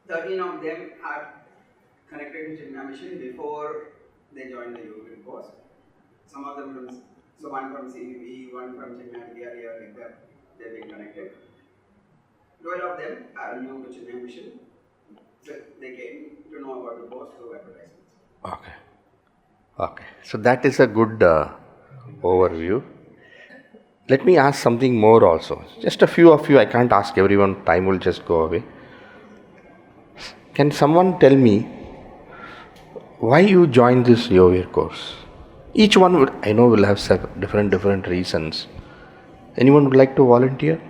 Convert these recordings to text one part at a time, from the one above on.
13 of them are connected to Chinmaya mission before they joined the yoga course. Some of them from, so one from CVV, one from Chinmaya, like that, they've been connected. 12 of them are new to Chinmaya mission. So they came to know about the course through advertisements. Okay. So that is a good overview. Let me ask something more also. Just a few of you, I can't ask everyone, time will just go away. Can someone tell me why you joined this yoga course? Each one would, I know, will have different reasons. Anyone would like to volunteer?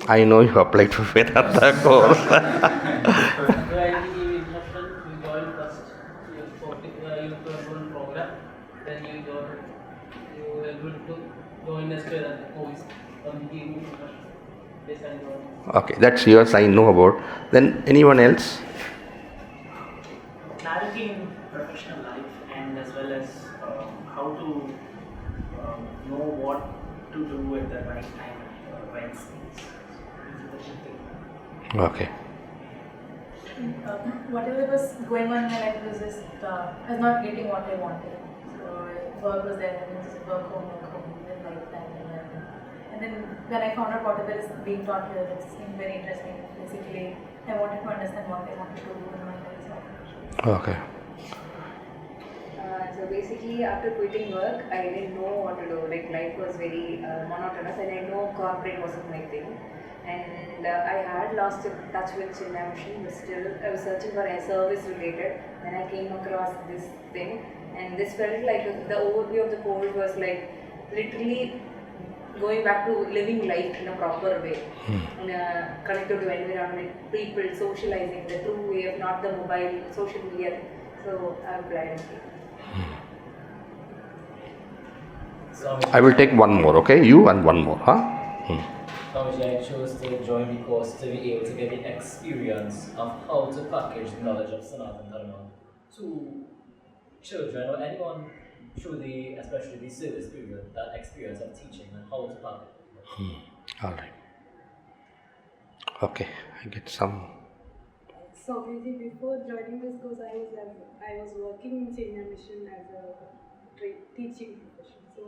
I know you applied for Vedanta course. Okay, that's yours, I know about. Then anyone else? Clarity in professional life and as well as how to know what to do at the right time, right space. Okay. Whatever was going on in my life was just, I was not getting what I wanted. So work was there, and just work home, then lifetime. And then when I found out whatever is being taught here, it seemed very interesting. Basically, I wanted to understand what I wanted to do in my life. Okay. So basically, after quitting work, I didn't know what to do. Like life was very monotonous, and I know corporate wasn't my thing. And I had lost touch with Chinmaya mission, but still I was searching for a service related. Then I came across this thing, and this felt like the overview of the course was like literally going back to living life in a proper way, connected to environment, people, socializing, the true way of not the mobile, social media. So I applied. I will take one more, okay? You and one more, huh? Swami, I chose to join the course to be able to get the experience of how to package the knowledge of Sanatana Dharma to children or anyone through the, especially the service period, that experience of teaching and how to package it. All right. Okay, I get some. So before joining this course, I was working in Chinmaya mission as a teaching profession. So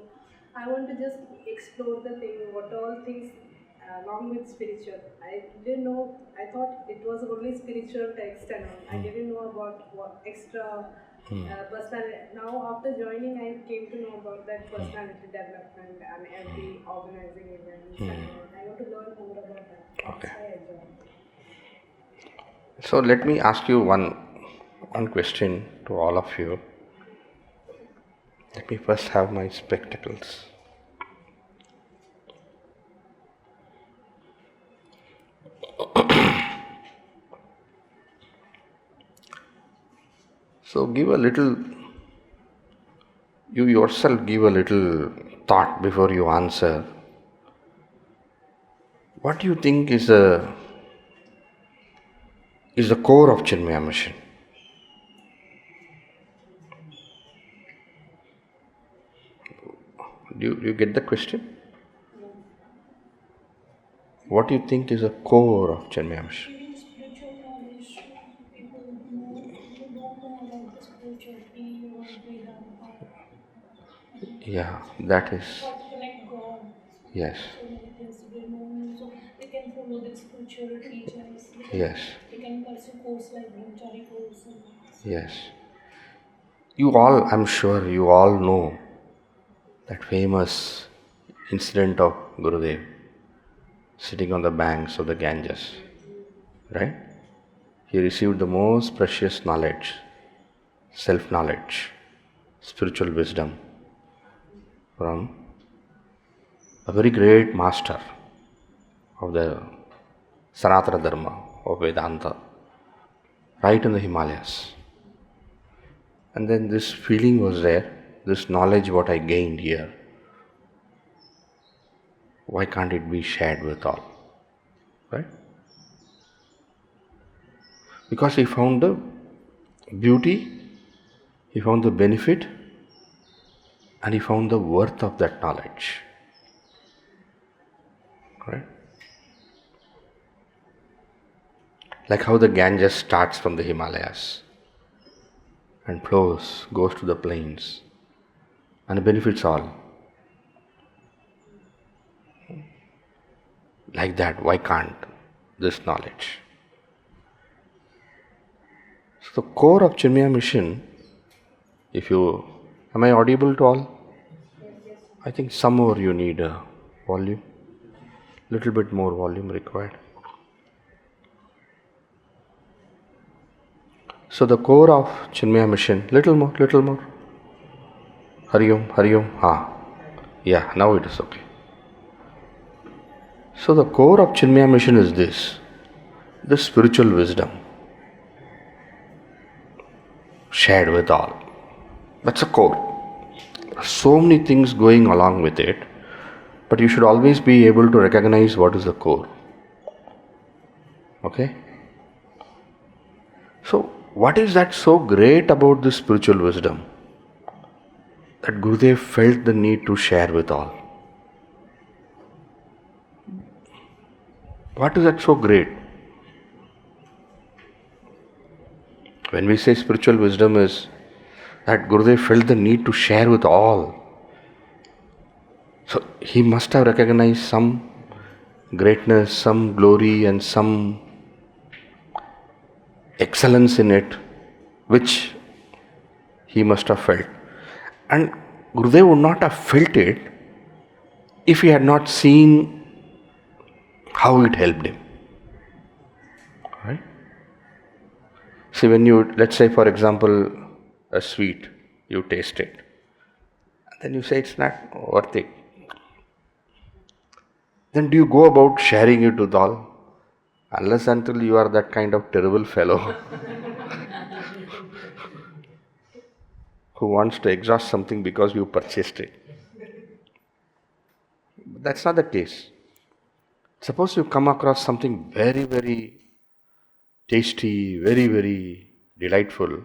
I want to just explore the thing, what all things along with spiritual. I didn't know. I thought it was only spiritual text and all. I didn't know about what extra personality. Now after joining, I came to know about that personality development and every organizing events. And I want to learn more about that. Okay. That's why I joined. So let me ask you one question to all of you. Let me first have my spectacles. So give a little, you yourself give a little thought before you answer. What do you think is the core of Chinmaya mission? Do you get the question? What do you think is the core of Chinmaya mission? Yeah, that is. Yes. They can follow the spiritual teachers. Yes. They can pursue course like brahmachari course. Yes. You all, I'm sure you all know that famous incident of Gurudev sitting on the banks of the Ganges, right? He received the most precious knowledge, self-knowledge, spiritual wisdom from a very great master of the Sanatana Dharma, of Vedanta, right in the Himalayas. And then this feeling was there, this knowledge what I gained here, why can't it be shared with all? Right? Because he found the beauty, he found the benefit, and he found the worth of that knowledge. Right? Like how the Ganges starts from the Himalayas and flows, goes to the plains and benefits all. Like that, why can't this knowledge? So the core of Chinmaya mission, if you, am I audible to all? I think some more you need a volume, little bit more volume required. So the core of Chinmaya mission, little more, little more. Hari Om, ha. Yeah, now it is okay. So the core of Chinmaya mission is this spiritual wisdom shared with all. That's a core. So many things going along with it, but you should always be able to recognize what is the core. Okay? So, what is that so great about this spiritual wisdom that Gurudev felt the need to share with all? What is that so great? When we say spiritual wisdom is that Gurudev felt the need to share with all. So he must have recognized some greatness, some glory and some excellence in it, which he must have felt. And Gurudev would not have felt it if he had not seen how it helped him. Right? See, when you, let's say for example, a sweet, you taste it, and then you say it's not worth it. Then do you go about sharing it with all? Unless until you are that kind of terrible fellow who wants to exhaust something because you purchased it. But that's not the case. Suppose you come across something very, very tasty, very, very delightful,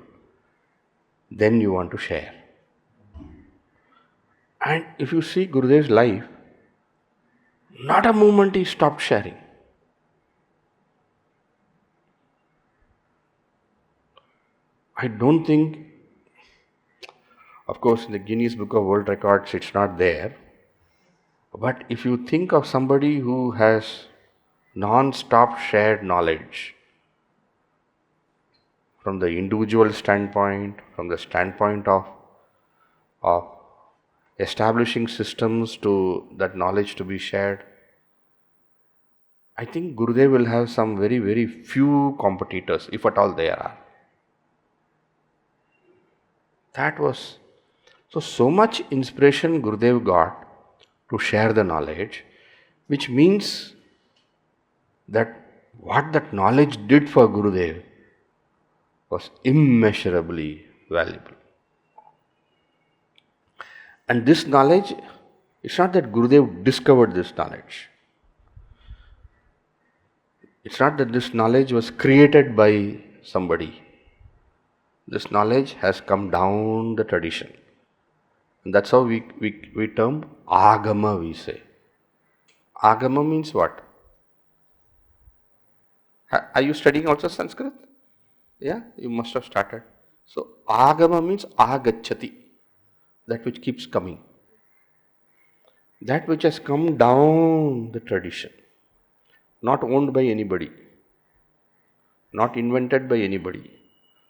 then you want to share. And if you see Gurudev's life, not a moment he stopped sharing. I don't think, of course, in the Guinness Book of World Records it's not there, but if you think of somebody who has non-stop shared knowledge from the individual standpoint, from the standpoint of establishing systems to that knowledge to be shared, I think Gurudev will have some very, very few competitors, if at all there are. That was, so much inspiration Gurudev got to share the knowledge, which means that what that knowledge did for Gurudev was immeasurably valuable. And this knowledge, it's not that Gurudev discovered this knowledge. It's not that this knowledge was created by somebody. This knowledge has come down the tradition. And that's how we term Agama, we say. Agama means what? Are you studying also Sanskrit? Yeah, you must have started. So Agama means Agachati, that which keeps coming. That which has come down the tradition. Not owned by anybody. Not invented by anybody.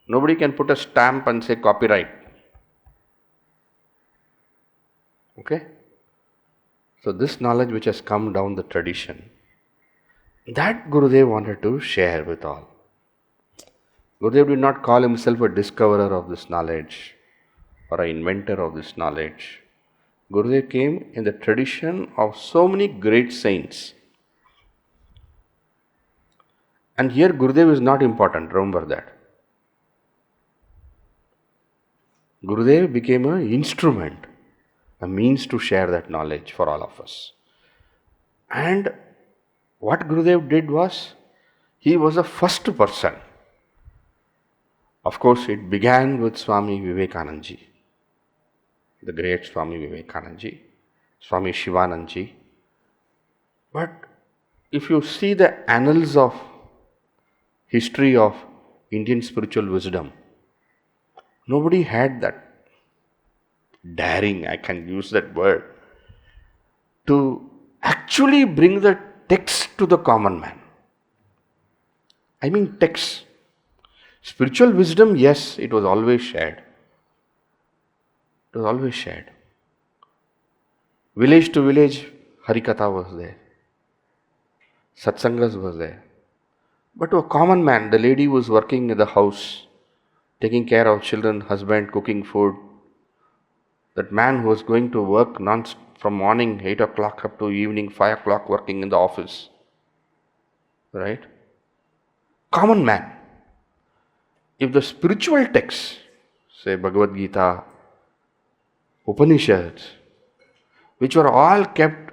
Nobody can put a stamp and say copyright. Okay? So this knowledge which has come down the tradition, that Gurudev wanted to share with all. Gurudev did not call himself a discoverer of this knowledge or an inventor of this knowledge. Gurudev came in the tradition of so many great saints. And here Gurudev is not important, remember that. Gurudev became an instrument, a means to share that knowledge for all of us. And what Gurudev did was, he was the first person. Of course, it began with Swami Vivekananda, the great Swami Vivekananda, Swami Shivananda. But if you see the annals of history of Indian spiritual wisdom, nobody had that daring, I can use that word, to actually bring the text to the common man. I mean text. Spiritual wisdom, yes, it was always shared. It was always shared. Village to village, Harikatha was there. Satsangas was there. But to a common man, the lady was working in the house, taking care of children, husband, cooking food. That man who was going to work from morning 8 o'clock up to evening 5 o'clock working in the office. Right? Common man. If the spiritual texts, say Bhagavad Gita, Upanishads, which were all kept,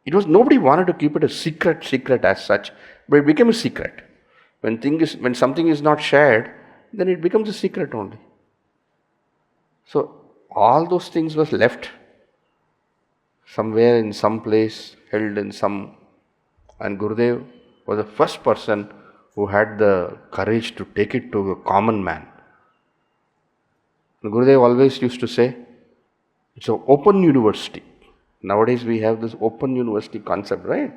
it was nobody wanted to keep it a secret as such, but it became a secret. When something is not shared, then it becomes a secret only. So all those things was left somewhere in some place, held in some, and Gurudev was the first person who had the courage to take it to a common man. And Gurudev always used to say, it's an open university. Nowadays we have this open university concept, right?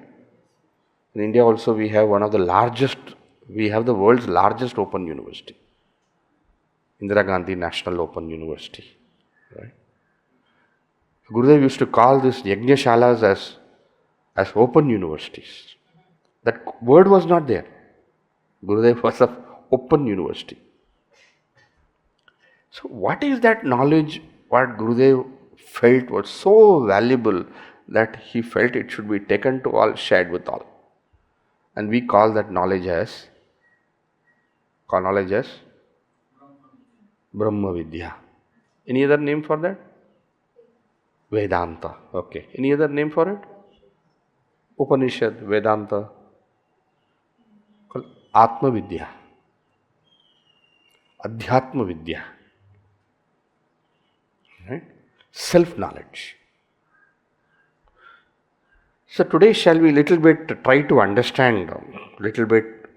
In India also we have the world's largest open university. Indira Gandhi National Open University. Right? Gurudev used to call these Yajna-shalas as open universities. That word was not there. Gurudev was of open university. So what is that knowledge what Gurudev felt was so valuable that he felt it should be taken to all, shared with all. And we call that knowledge as Brahma Vidya. Any other name for that? Vedanta. Okay. Any other name for it? Upanishad, Vedanta. Called Atma Vidya. Adhyatma Vidya. Right? Self-knowledge. So today shall we little bit try to understand,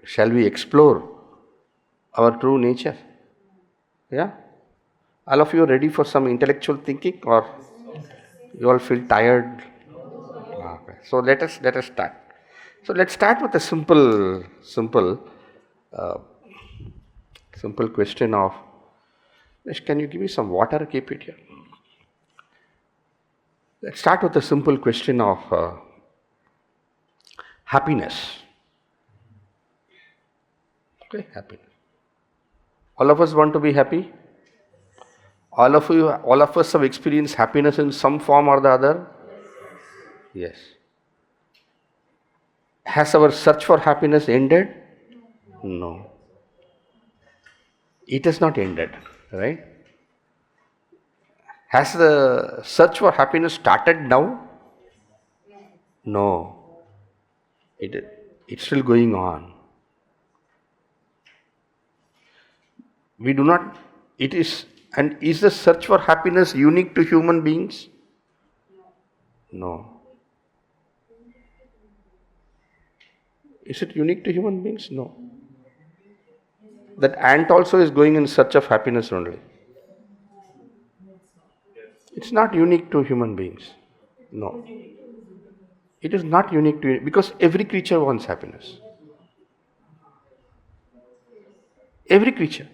shall we explore our true nature? Yeah? All of you ready for some intellectual thinking, or you all feel tired? Okay. So let us start. So let's start with a simple question of, can you give me some water, keep it here. Let's start with a simple question of happiness. Okay, happiness. All of us want to be happy? All of us have experienced happiness in some form or the other? Yes. Has our search for happiness ended? No. It has not ended, right? Has the search for happiness started now? No. It's still going on. Is the search for happiness unique to human beings? No. Is it unique to human beings? No. That ant also is going in search of happiness only. It's not unique to human beings. No. It is not unique to, because every creature wants happiness. Every creature.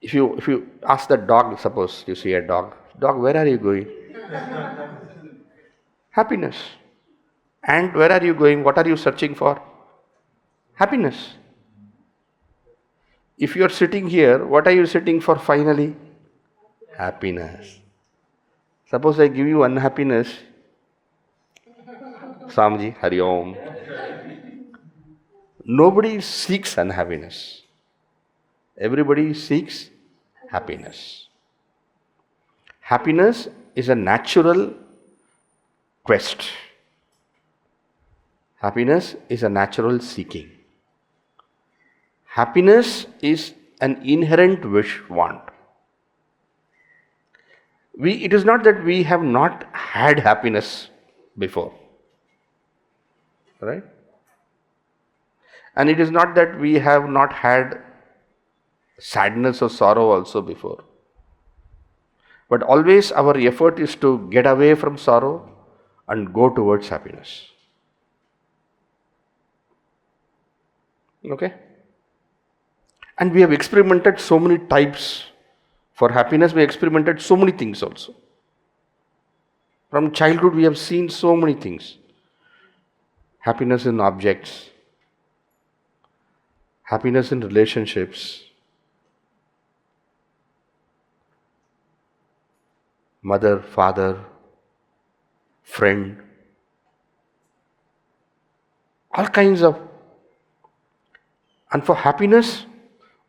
If you ask the dog, suppose you see a dog, where are you going? Happiness. Ant, where are you going? What are you searching for? Happiness. If you are sitting here, what are you sitting for finally? Happiness. Suppose I give you unhappiness, Swamiji, Hari Om. Nobody seeks unhappiness. Everybody seeks happiness. Happiness is a natural quest. Happiness is a natural seeking. Happiness is an inherent wish, want. It is not that we have not had happiness before. right? And it is not that we have not had sadness or sorrow also before. But always our effort is to get away from sorrow and go towards happiness. Okay? And we have experimented so many types. For happiness, we experimented so many things also. From childhood, we have seen so many things. Happiness in objects, happiness in relationships, mother, father, friend, all kinds of. And for happiness,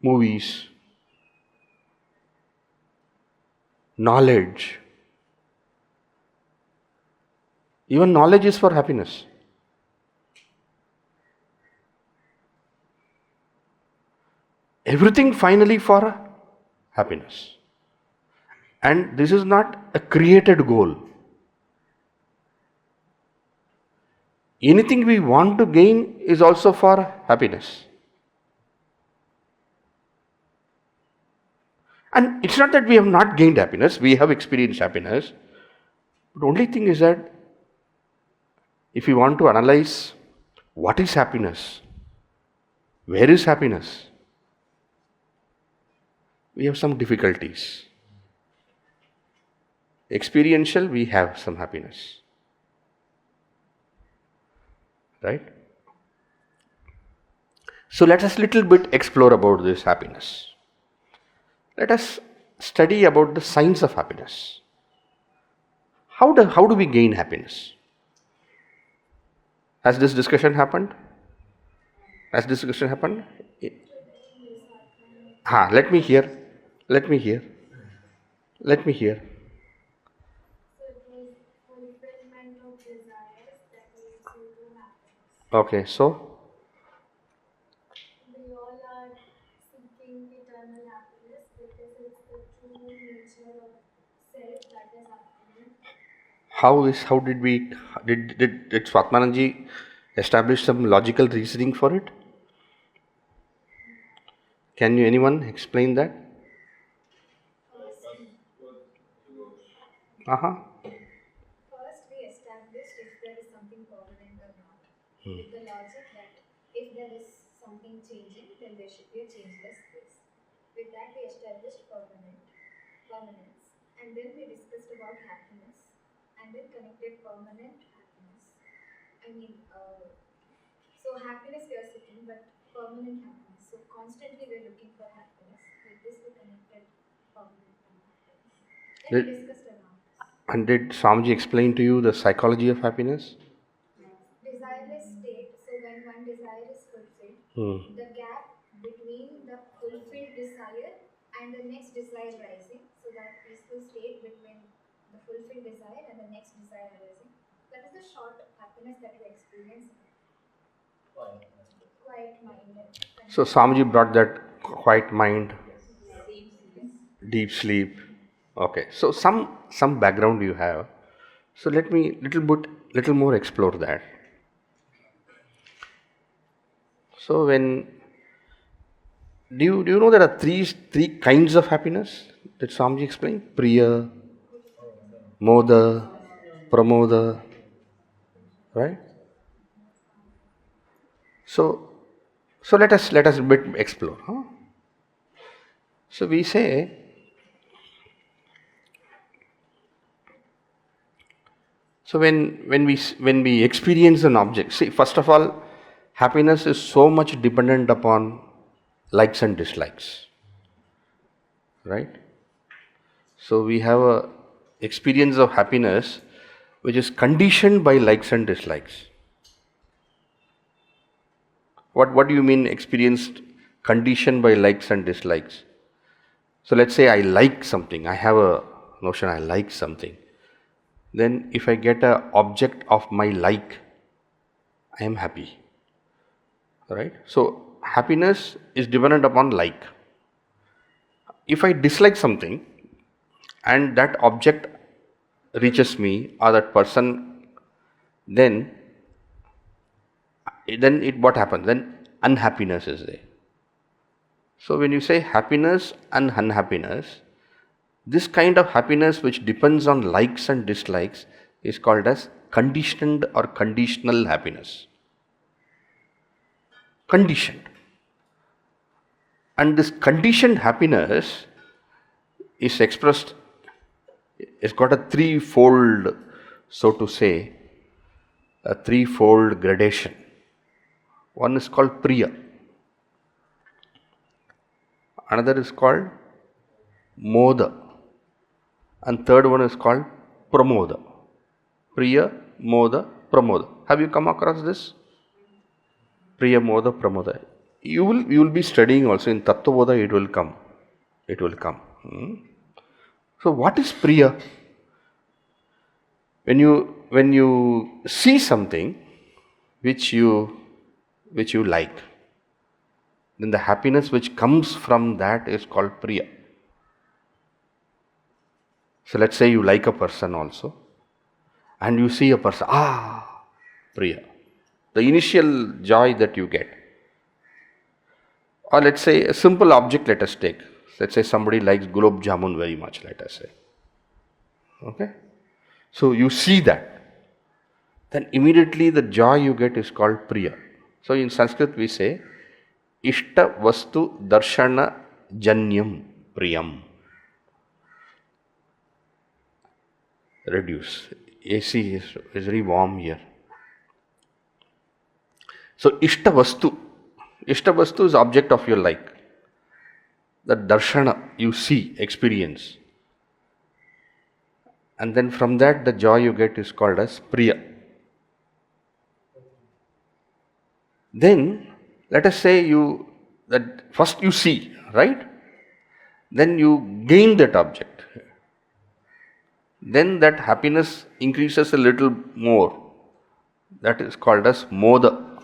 movies, knowledge. Even knowledge is for happiness. Everything finally for happiness. And this is not a created goal. Anything we want to gain is also for happiness. And it's not that we have not gained happiness, we have experienced happiness. But the only thing is that if you want to analyze what is happiness, where is happiness, we have some difficulties. Experiential, we have some happiness. Right? So let us little bit explore about this happiness. Let us study about the science of happiness. How do we gain happiness? Has this discussion happened? Has this discussion happened? Let me hear. Let me hear. Let me hear. So it was fulfillment of desires that leads you to happiness. Okay, so We all are seeking eternal happiness because it's the true nature of self that is happening. did Swatmananji establish some logical reasoning for it? Can anyone explain that? First, we established if there is something permanent or not. With the logic that if there is something changing, then there should be a changeless space. With that, we established permanence, and then we discussed about happiness, and then connected permanent happiness. So happiness we are seeking, but permanent happiness. So constantly we are looking for happiness. With this, we connected permanent and happiness. Then we discussed around. And did Swamiji explain to you the psychology of happiness? Desireless state, so when one desire is fulfilled, the gap between the fulfilled desire and the next desire rising, so that peaceful state between the fulfilled desire and the next desire arising, that is the short happiness that we experience. Quiet mind. So Swamiji brought that quiet mind, deep sleep. Okay, so some background you have. So let me little more explore that. So do you know there are three kinds of happiness that Swamiji explained? Priya, Moda, Pramoda, right? So let us a bit explore. So we say, so when we experience an object, see, first of all, happiness is so much dependent upon likes and dislikes, right? So we have a experience of happiness which is conditioned by likes and dislikes. What do you mean experienced conditioned by likes and dislikes? So let's say I like something. I have a notion I like something. Then if I get an object of my like, I am happy. Right? So happiness is dependent upon like. If I dislike something and that object reaches me or that person, then then what happens? Then unhappiness is there. So when you say happiness and unhappiness, this kind of happiness which depends on likes and dislikes is called as conditioned or conditional happiness. Conditioned. And this conditioned happiness is expressed, it's got a threefold, so to say, a threefold gradation. One is called Priya. Another is called Moda. And third one is called Pramoda. Priya, Moda, Pramoda. Have you come across this? Priya, Moda, Pramoda. You will be studying also in Tattvabodha, it will come. It will come. So what is Priya? When you see something which you like, then the happiness which comes from that is called Priya. So let's say you like a person also, and you see a person, Priya. The initial joy that you get. Or let's say a simple object, let us take. Let's say somebody likes gulab jamun very much, let us say. Okay? So you see that. Then immediately the joy you get is called Priya. So in Sanskrit we say, Ishta Vastu Darshana Janyam Priyam. Reduce. AC is very warm here. So Ishta Vastu. Ishta Vastu is object of your like. The darshana you see, experience. And then from that the joy you get is called as Priya. Then let us say that first you see, right? Then you gain that object. Then that happiness increases a little more. That is called as Moda.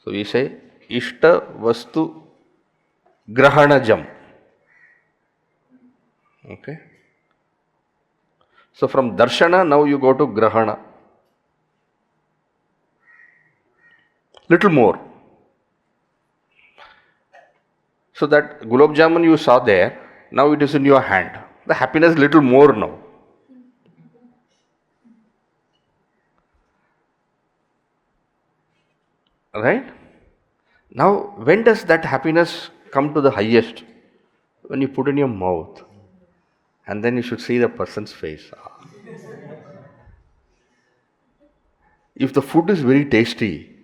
So we say Ishta Vastu Grahanajam. Okay. So from Darshana now you go to Grahana. Little more. So that gulab jamun you saw there, now it is in your hand. The happiness little more now. Right? Now, when does that happiness come to the highest? When you put in your mouth. And then you should see the person's face. If the food is very tasty,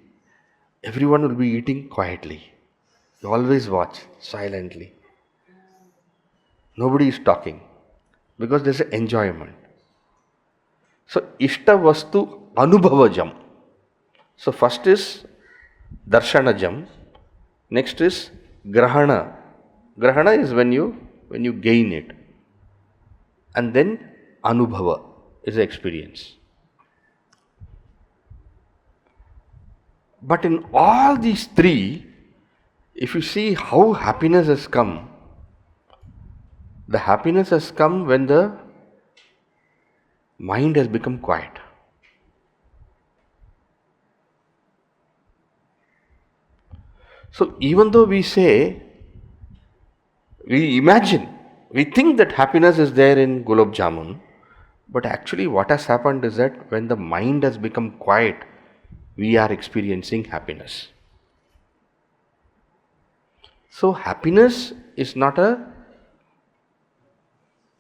everyone will be eating quietly. You always watch silently. Nobody is talking because there is an enjoyment. So, Ishta Vastu Anubhavajam. So, first is Darshanajam. Next is Grahana. Grahana is when you gain it. And then Anubhava is the experience. But in all these three, if you see how happiness has come, the happiness has come when the mind has become quiet. So even though we say, we imagine, we think that happiness is there in gulab jamun, but actually what has happened is that when the mind has become quiet, we are experiencing happiness. So happiness is not a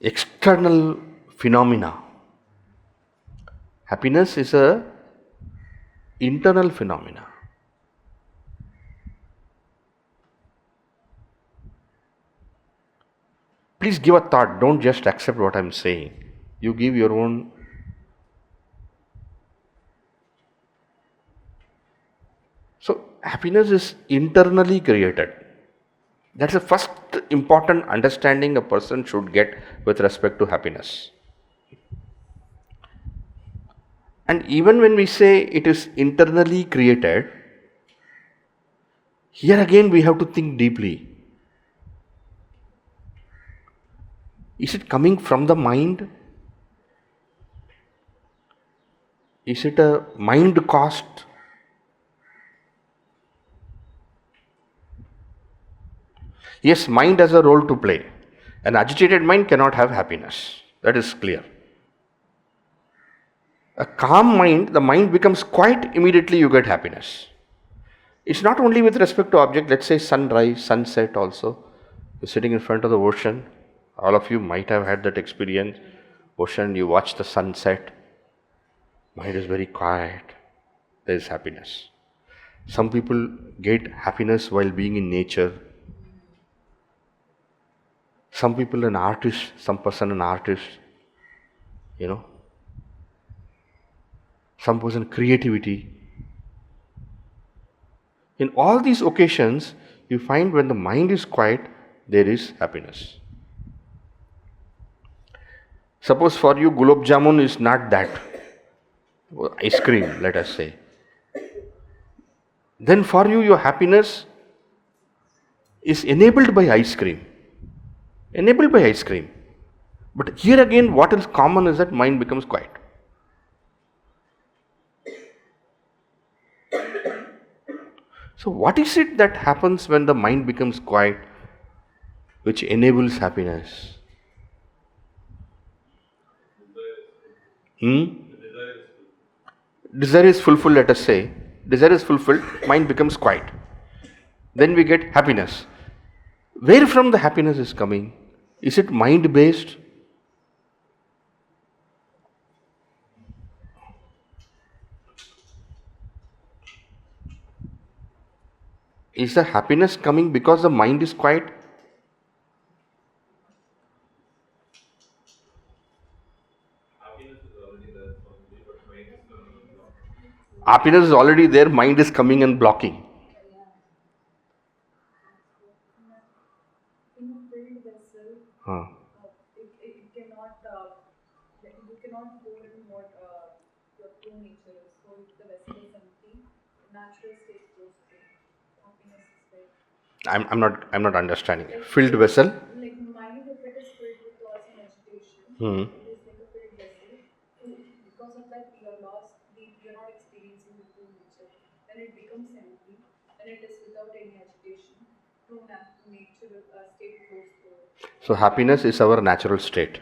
external phenomena. Happiness is a internal phenomena. Please give a thought, don't just accept what I am saying. You give your own. So, happiness is internally created. That's the first important understanding a person should get with respect to happiness. And even when we say it is internally created, here again we have to think deeply. Is it coming from the mind? Is it a mind caused Yes, mind has a role to play. An agitated mind cannot have happiness. That is clear. A calm mind, the mind becomes quiet, immediately you get happiness. It's not only with respect to object, let's say sunrise, sunset also. You're sitting in front of the ocean. All of you might have had that experience. Ocean, you watch the sunset. Mind is very quiet. There is happiness. Some people get happiness while being in nature. Some people an artist, some person an artist, some person creativity. In all these occasions, you find when the mind is quiet, there is happiness. Suppose for you gulab jamun is not that, ice cream, let us say. Then for you, your happiness is enabled by ice cream. Enabled by ice cream. But here again, what is common is that mind becomes quiet. So, what is it that happens when the mind becomes quiet, which enables happiness? Desire is fulfilled, let us say. Desire is fulfilled, mind becomes quiet. Then we get happiness. Where from the happiness is coming? Is it mind based? Is the happiness coming because the mind is quiet? Happiness is already there, mind is coming and blocking. In a filled vessel, it cannot, you cannot hold in what your true nature is. So if the vessel is empty, natural state goes away. Happiness is there. I'm not understanding. Filled vessel? Like mind, if it is filled with thoughts and agitation, it is like a filled vessel. So because of that, you are lost. You are not experiencing the true nature. When it becomes empty, when it is without any agitation, true nature state flows through. So happiness is our natural state.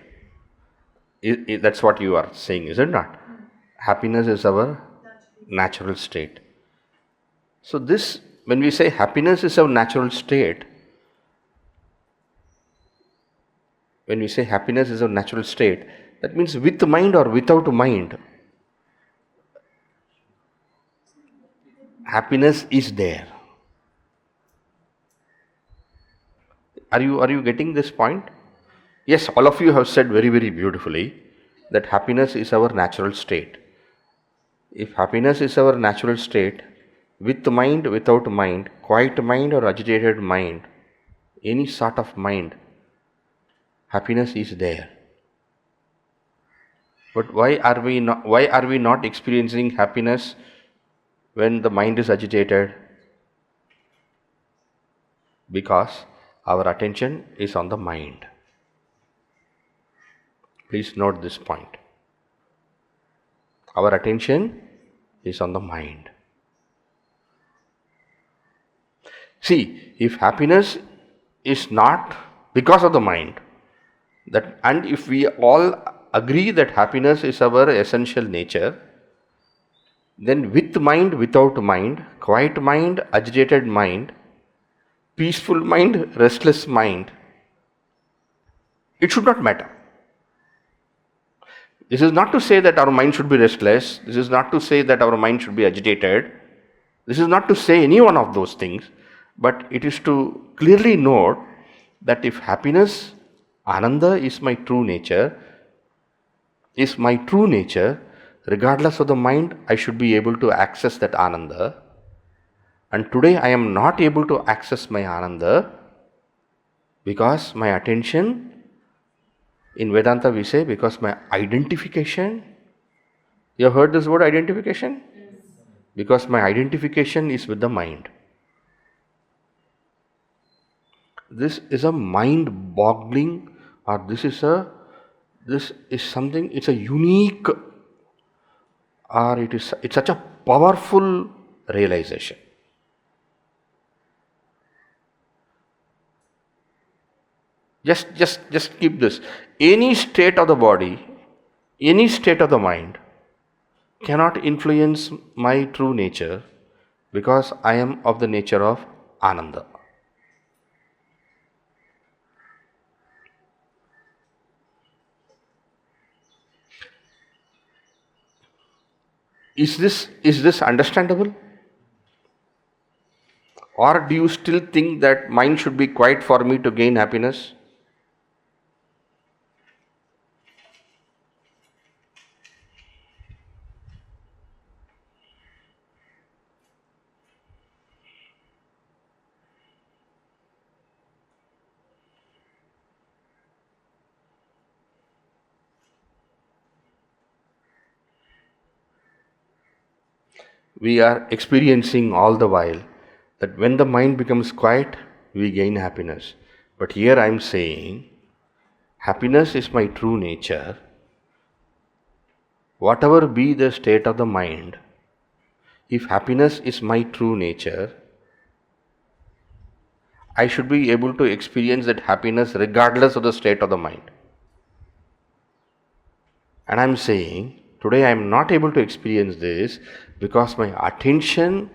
That's what you are saying, is it not? Happiness is our natural state. So this, when we say happiness is our natural state, when we say happiness is our natural state, that means with mind or without mind, happiness is there. Are you getting this point? Yes, all of you have said very, very beautifully that happiness is our natural state. If happiness is our natural state, with mind, without mind, quiet mind or agitated mind, any sort of mind, happiness is there. But why are we not experiencing happiness when the mind is agitated? Because our attention is on the mind. Please note this point. Our attention is on the mind. See, if happiness is not because of the mind, and if we all agree that happiness is our essential nature, then with mind, without mind, quiet mind, agitated mind, peaceful mind, restless mind, it should not matter. This is not to say that our mind should be restless. This is not to say that our mind should be agitated. This is not to say any one of those things. But it is to clearly note that if happiness, Ananda is my true nature, regardless of the mind, I should be able to access that Ananda. And today I am not able to access my Ananda because my attention, in Vedanta we say, because my identification, you have heard this word identification? Yes. Because my identification is with the mind. This is a mind-boggling, or this is something, it's a unique, or it's such a powerful realization. Just keep this. Any state of the body, any state of the mind cannot influence my true nature because I am of the nature of Ananda. Is this understandable? Or do you still think that mind should be quiet for me to gain happiness? We are experiencing all the while that when the mind becomes quiet, we gain happiness. But here I am saying, happiness is my true nature. Whatever be the state of the mind, if happiness is my true nature, I should be able to experience that happiness regardless of the state of the mind. And I am saying, today I am not able to experience this because my attention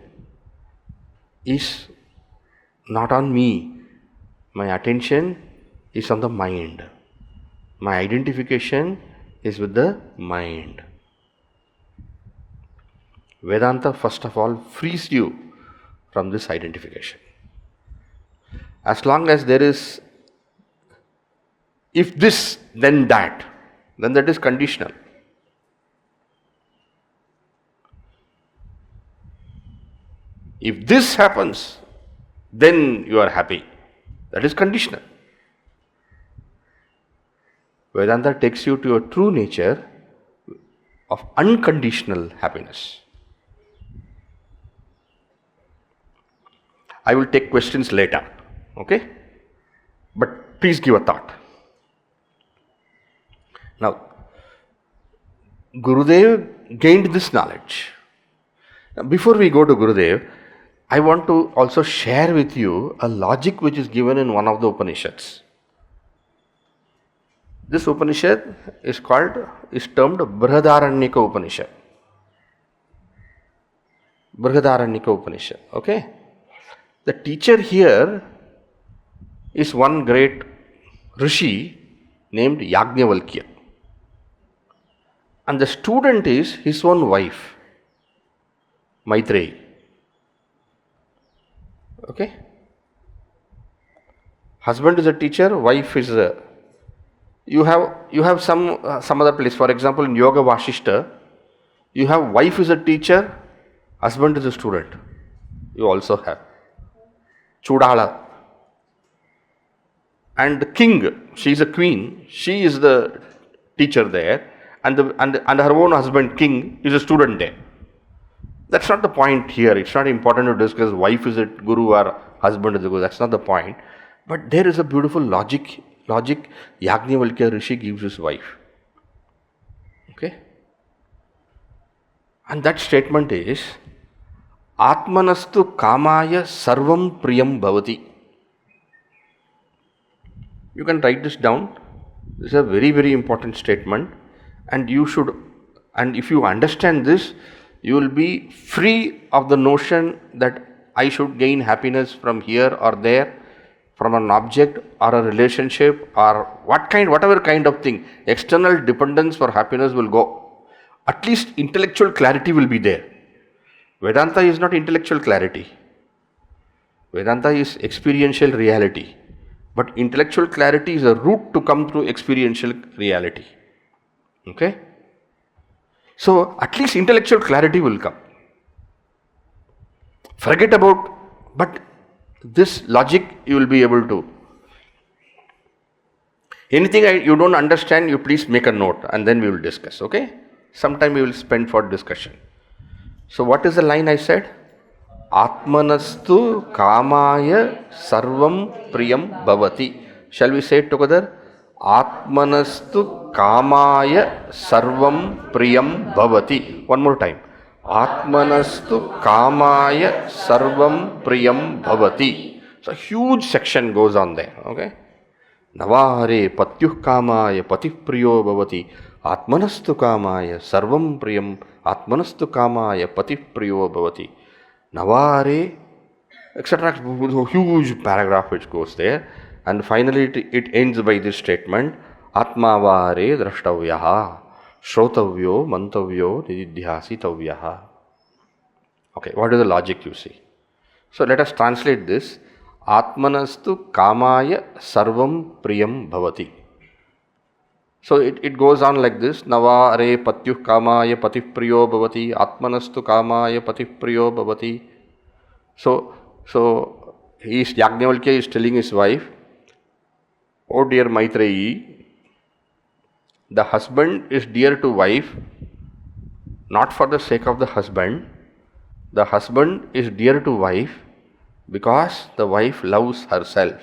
is not on me. My attention is on the mind. My identification is with the mind. Vedanta, first of all, frees you from this identification. As long as there is if this, then that, then that is conditional. If this happens, then you are happy. That is conditional. Vedanta takes you to a true nature of unconditional happiness. I will take questions later, okay? But please give a thought. Now, Gurudev gained this knowledge. Now, before we go to Gurudev, I want to also share with you a logic which is given in one of the Upanishads. This Upanishad is termed Brihadaranyaka Upanishad. Brihadaranyaka Upanishad, okay? The teacher here is one great Rishi named Yajnavalkya. And the student is his own wife, Maitreyi. Okay? Husband is a teacher, wife is a... You have some other place. For example, in Yoga Vashishta, you have wife is a teacher, husband is a student. You also have Chudala. And the king, she is a queen, she is the teacher there, and her own husband, king, is a student there. That's not the point here. It's not important to discuss wife is a guru or husband is a guru. That's not the point. But there is a beautiful logic Yajnavalkya Rishi gives his wife. Okay? And that statement is Atmanastu kamaya sarvam priyam bhavati. You can write this down. This is a very, very important statement. And if you understand this, you will be free of the notion that I should gain happiness from here or there, from an object or a relationship or whatever kind of thing. External dependence for happiness will go. At least intellectual clarity will be there. Vedanta is not intellectual clarity. Vedanta is experiential reality. But intellectual clarity is a route to come through experiential reality. Okay? So, at least intellectual clarity will come. Forget about, but this logic you will be able to. Anything you don't understand, you please make a note and then we will discuss, okay? Sometime we will spend for discussion. So, what is the line I said? Atmanastu kamaya sarvam priyam bhavati. Shall we say it together? Atmanastu kamaya sarvam priyam bhavati. One more time. Atmanastu kamaya sarvam priyam bhavati. So huge section goes on there. Okay. Navare patyuh kamaya patih priyo bhavati atmanastu kamaya sarvam priyam atmanastu kamaya patih priyo bhavati. Navare, etc. Huge paragraph which goes there. And finally it ends by this statement, Atmavare drashtavyaha shrotavyo mantavyo nididhyasitavyaha. Okay, what is the logic you see? So let us translate this. Atmanastu kamaya sarvam priyam bhavati. So it goes on like this. Nava are patyuh kamaya patih priyo bhavati. Atmanastu kamaya patih priyo bhavati. So Yajnavalkya is telling his wife, oh dear Maitreyi, the husband is dear to wife, not for the sake of the husband. The husband is dear to wife because the wife loves herself.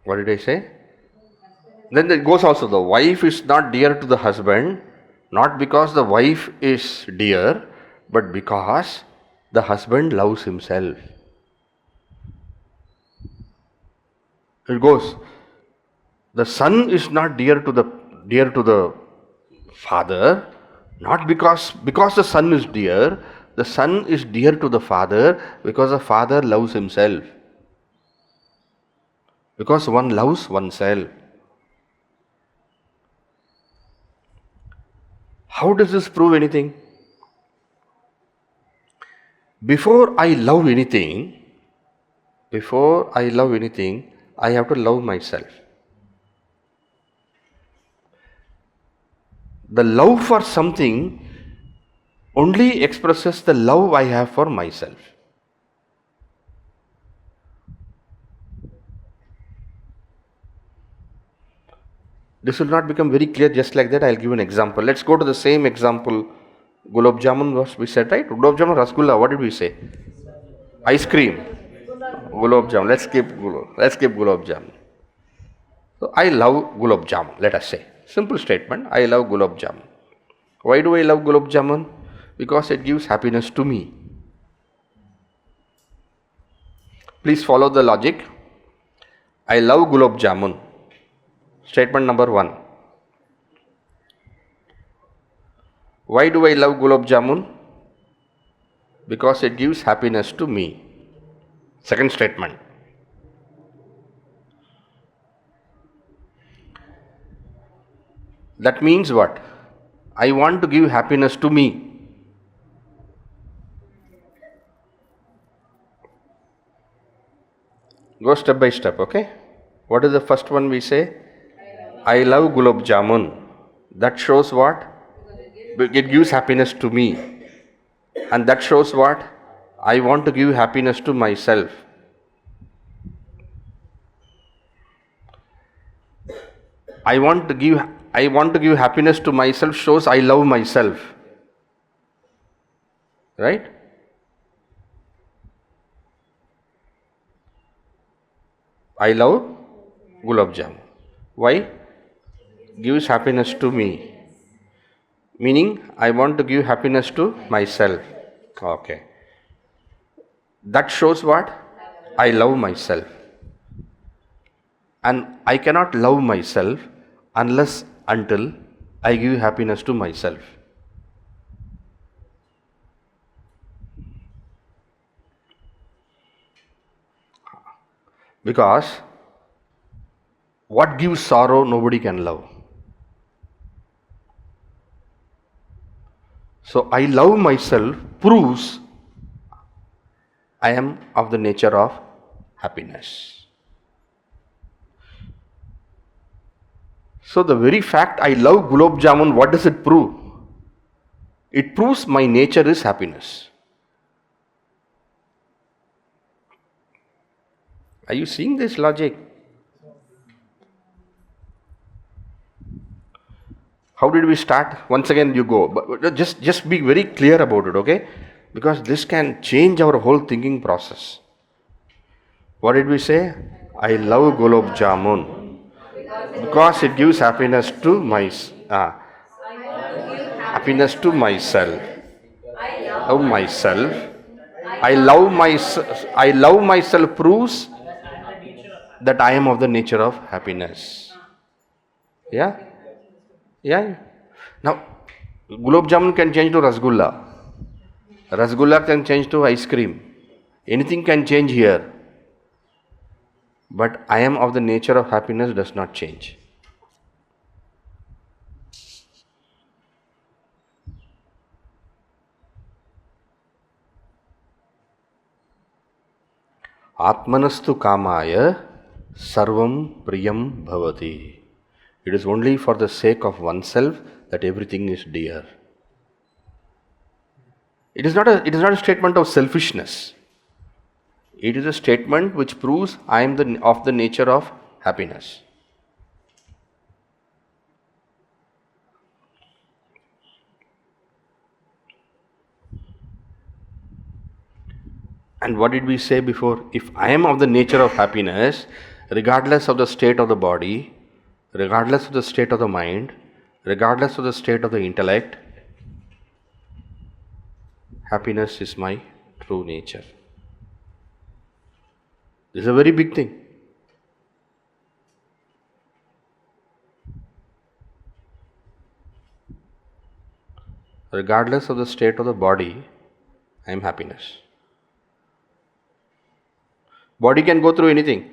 What did I say? Then it goes also, the wife is not dear to the husband, not because the wife is dear, but because the husband loves himself. It goes, the son is not dear to the father, not because the son is dear. The son is dear to the father because the father loves himself. Because one loves oneself. How does this prove anything? Before I love anything, I have to love myself. The love for something only expresses the love I have for myself. This will not become very clear just like that. I'll give an example. Let's go to the same example. Gulab jamun was we said, right? Gulab jamun, rasgulla, what did we say? Ice cream. Gulab jamun. Let's skip gulab jamun. So I love gulab jamun, let us say. Simple statement, I love gulab jamun. Why do I love gulab jamun? Because it gives happiness to me. Please follow the logic. I love gulab jamun. Statement number 1. Why do I love gulab jamun? Because it gives happiness to me. Second statement. That means what? I want to give happiness to me. Go step by step, okay? What is the first one we say? I love gulab jamun. That shows what? It gives happiness to me. And that shows what? I want to give happiness to myself. I want to give happiness to myself shows I love myself. Right? I love gulab jamun. Why? Gives happiness to me. Meaning, I want to give happiness to myself. Okay. That shows what? I love myself. And I cannot love myself until I give happiness to myself. Because what gives sorrow, nobody can love. So I love myself proves I am of the nature of happiness. So the very fact I love gulab jamun, what does it prove? It proves my nature is happiness. Are you seeing this logic? How did we start? Once again you go. But just be very clear about it, okay? Because this can change our whole thinking process. What did we say? I love gulab jamun. Because it gives happiness to myself. love myself. I love myself proves that I am of the nature of happiness. Yeah? Yeah. Now, gulab jamun can change to rasgulla. Rasgulla can change to ice cream. Anything can change here. But I am of the nature of happiness does not change. Atmanastu kamaya sarvam priyam bhavati. It is only for the sake of oneself that everything is dear. It is not a statement of selfishness. It is a statement which proves I am of the nature of happiness. And what did we say before? If I am of the nature of happiness, regardless of the state of the body, regardless of the state of the mind, regardless of the state of the intellect, happiness is my true nature. This is a very big thing. Regardless of the state of the body, I am happiness. Body can go through anything.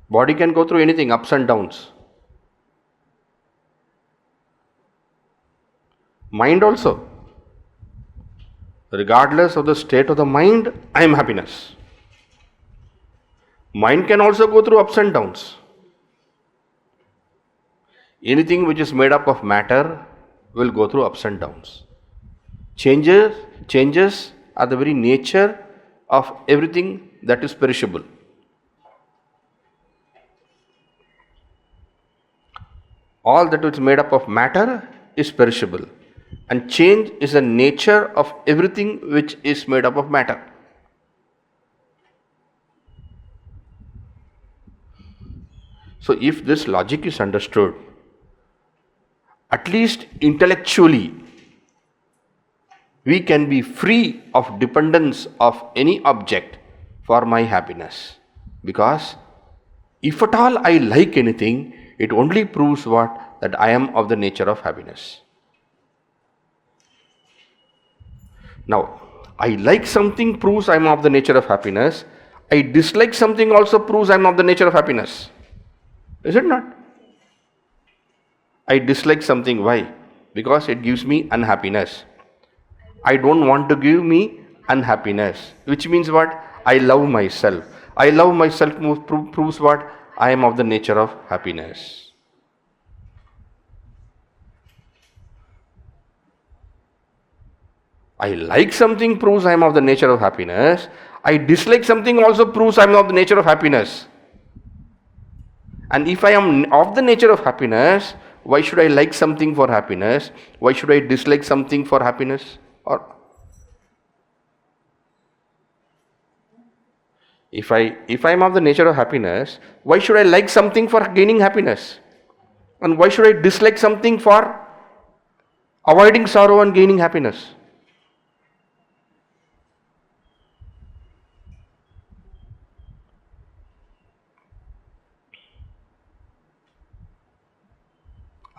Body can go through anything, ups and downs. Mind also. Regardless of the state of the mind, I am happiness. Mind can also go through ups and downs. Anything which is made up of matter will go through ups and downs. Changes are the very nature of everything that is perishable. All that is made up of matter is perishable, and change is the nature of everything which is made up of matter. So if this logic is understood, at least intellectually, we can be free of dependence of any object for my happiness. Because if at all I like anything, it only proves what? That I am of the nature of happiness. Now, I like something proves I am of the nature of happiness. I dislike something also proves I am of the nature of happiness. Is it not? I dislike something. Why? Because it gives me unhappiness. I don't want to give me unhappiness. Which means what? I love myself. I love myself proves what? I am of the nature of happiness. I like something proves I am of the nature of happiness. I dislike something also proves I am of the nature of happiness. And if I am of the nature of happiness, why should I like something for happiness? Why should I dislike something for happiness? Or if I am of the nature of happiness, why should I like something for gaining happiness? And why should I dislike something for avoiding sorrow and gaining happiness?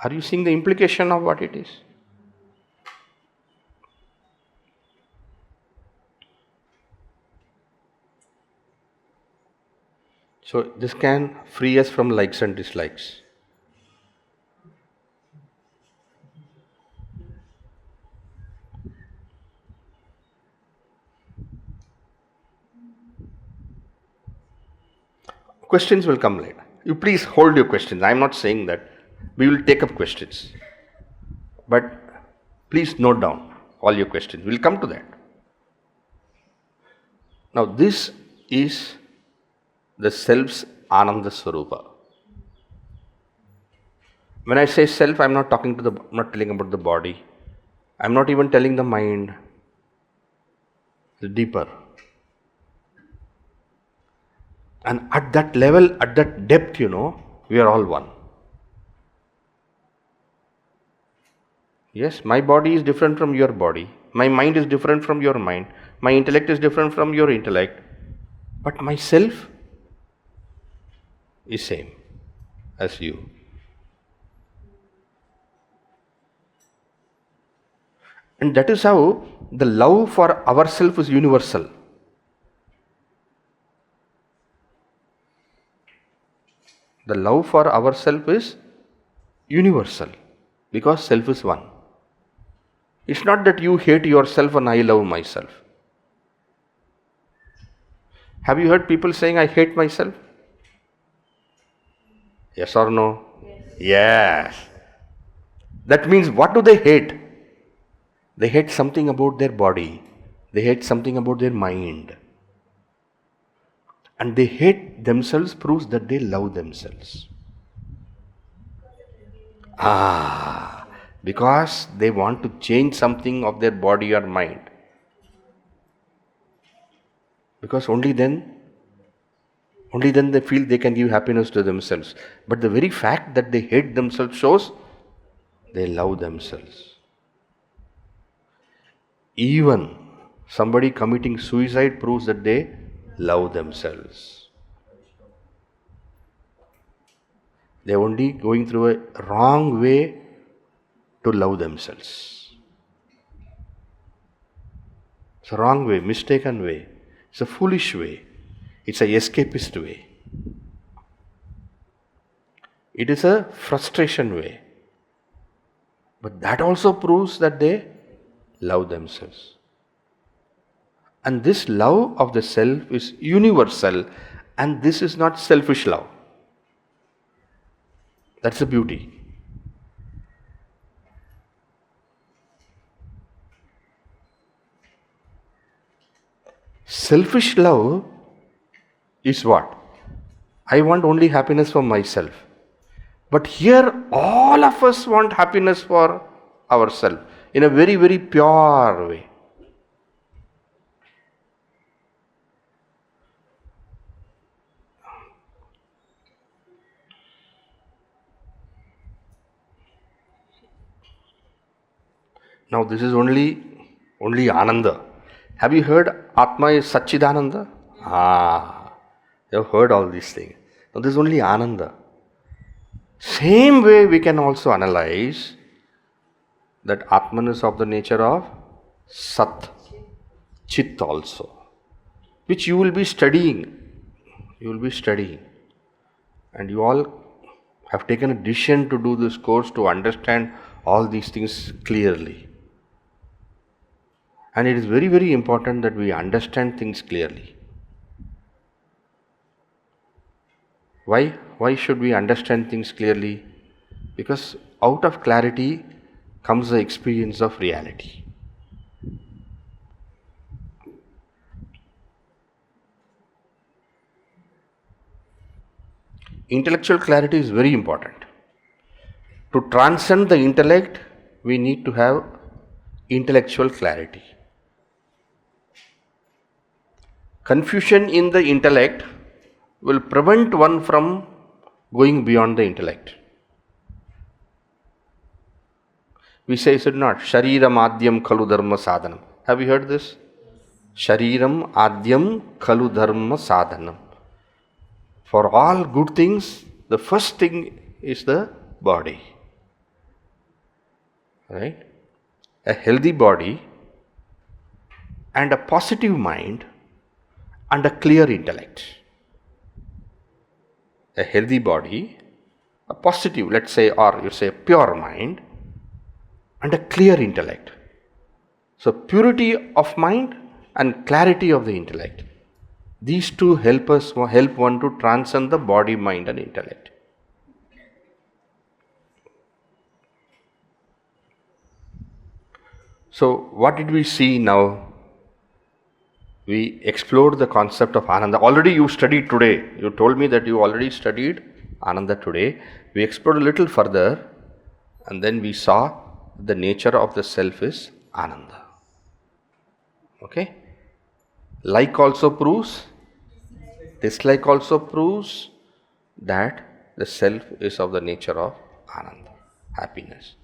Are you seeing the implication of what it is? So this can free us from likes and dislikes. Questions will come later. You please hold your questions. I am not saying that. We will take up questions. But please note down all your questions. We will come to that. Now this is the self's Ananda Swarupa. When I say self, I am not talking to not telling about the body. I am not even telling the mind. It's deeper. And at that level, at that depth, we are all one. Yes, my body is different from your body. My mind is different from your mind. My intellect is different from your intellect. But myself is same as you. And that is how the love for ourselves is universal. The love for ourselves is universal because self is one. It's not that you hate yourself and I love myself. Have you heard people saying, I hate myself? Yes or no? Yes. That means what do they hate? They hate something about their body. They hate something about their mind. And they hate themselves proves that they love themselves. Because they want to change something of their body or mind. Because only then they feel they can give happiness to themselves. But the very fact that they hate themselves shows they love themselves. Even somebody committing suicide proves that they love themselves. They are only going through a wrong way to love themselves. It's a wrong way, mistaken way. It's a foolish way. It's a escapist way. It is a frustration way. But that also proves that they love themselves. And this love of the self is universal, and this is not selfish love. That's the beauty. Selfish love is what? I want only happiness for myself. But here all of us want happiness for ourselves in a very, very pure way. Now this is only Ananda. Have you heard Atma is Satchidananda? You have heard all these things. Now this is only Ananda. Same way we can also analyze that Atman is of the nature of Sat, Chit also, which you will be studying. You will be studying. And you all have taken a decision to do this course to understand all these things clearly. And it is very, very important that we understand things clearly. Why? Why should we understand things clearly? Because out of clarity comes the experience of reality. Intellectual clarity is very important. To transcend the intellect, we need to have intellectual clarity. Confusion in the intellect will prevent one from going beyond the intellect. We say, is it not? Shariram adyam khalu dharma sadhanam. Have you heard this? Shariram adyam khalu dharma sadhanam. For all good things, the first thing is the body. Right? A healthy body and a positive mind and a clear intellect. A healthy body, a positive, let's say, or you say a pure mind, and a clear intellect. So purity of mind and clarity of the intellect. These two help one to transcend the body, mind and intellect. So what did we see now? We explored the concept of Ananda. Already you studied today. You told me that you already studied Ananda today. We explored a little further and then we saw the nature of the self is Ananda. Okay? Like also proves, dislike also proves that the self is of the nature of Ananda, happiness.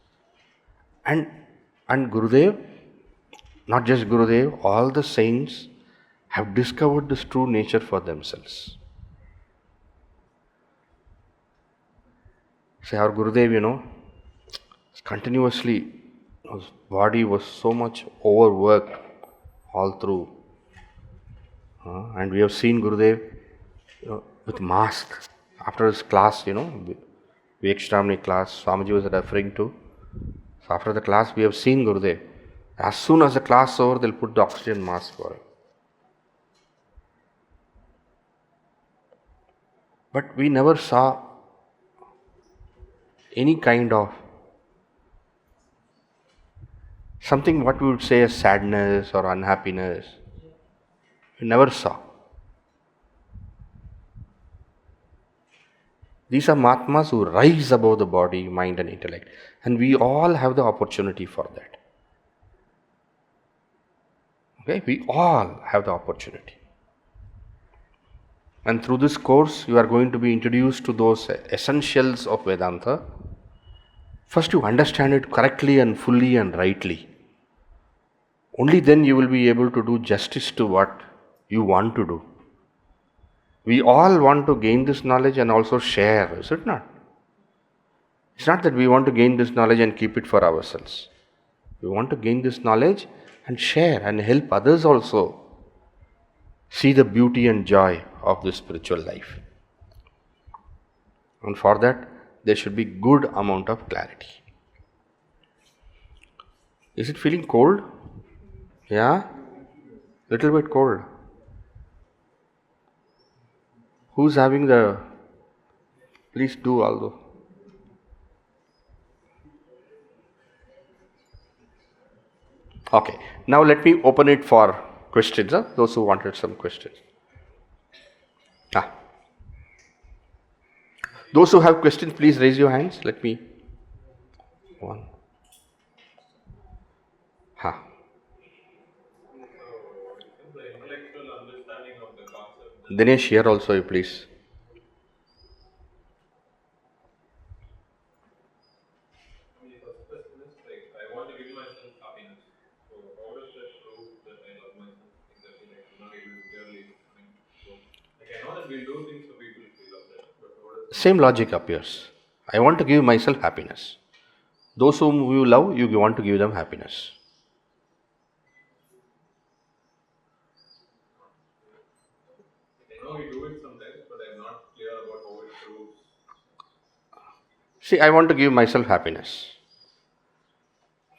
And Gurudev, not just Gurudev, all the saints have discovered this true nature for themselves. Say our Gurudev, continuously, his body was so much overworked all through. And we have seen Gurudev with mask. After his class, Vikshramani class, Swamiji was referring to. So after the class, we have seen Gurudev. As soon as the class is over, they'll put the oxygen mask for him. But we never saw any kind of something what we would say as sadness or unhappiness. We never saw. These are Mahatmas who rise above the body, mind and intellect. And we all have the opportunity for that. Okay? We all have the opportunity. And through this course, you are going to be introduced to those essentials of Vedanta. First, you understand it correctly and fully and rightly. Only then you will be able to do justice to what you want to do. We all want to gain this knowledge and also share, is it not? It's not that we want to gain this knowledge and keep it for ourselves. We want to gain this knowledge and share and help others also see the beauty and joy of this spiritual life. And for that, there should be good amount of clarity. Is it feeling cold? Yeah? Little bit cold. Who's having the... Please do although. Okay. Now let me open it for questions. Those who wanted some questions. Those who have questions, please raise your hands. Let me... One. Dinesh, here also you please. I want to give myself happiness. So how does that prove that I love myself? Exactly, like I'm not able to clearly. I know that we'll do things for people to feel upset, but how does Same logic appears. I want to give myself happiness. Those whom you love, you want to give them happiness. I know we do it sometimes, but I'm not clear about how it proves. See, I want to give myself happiness.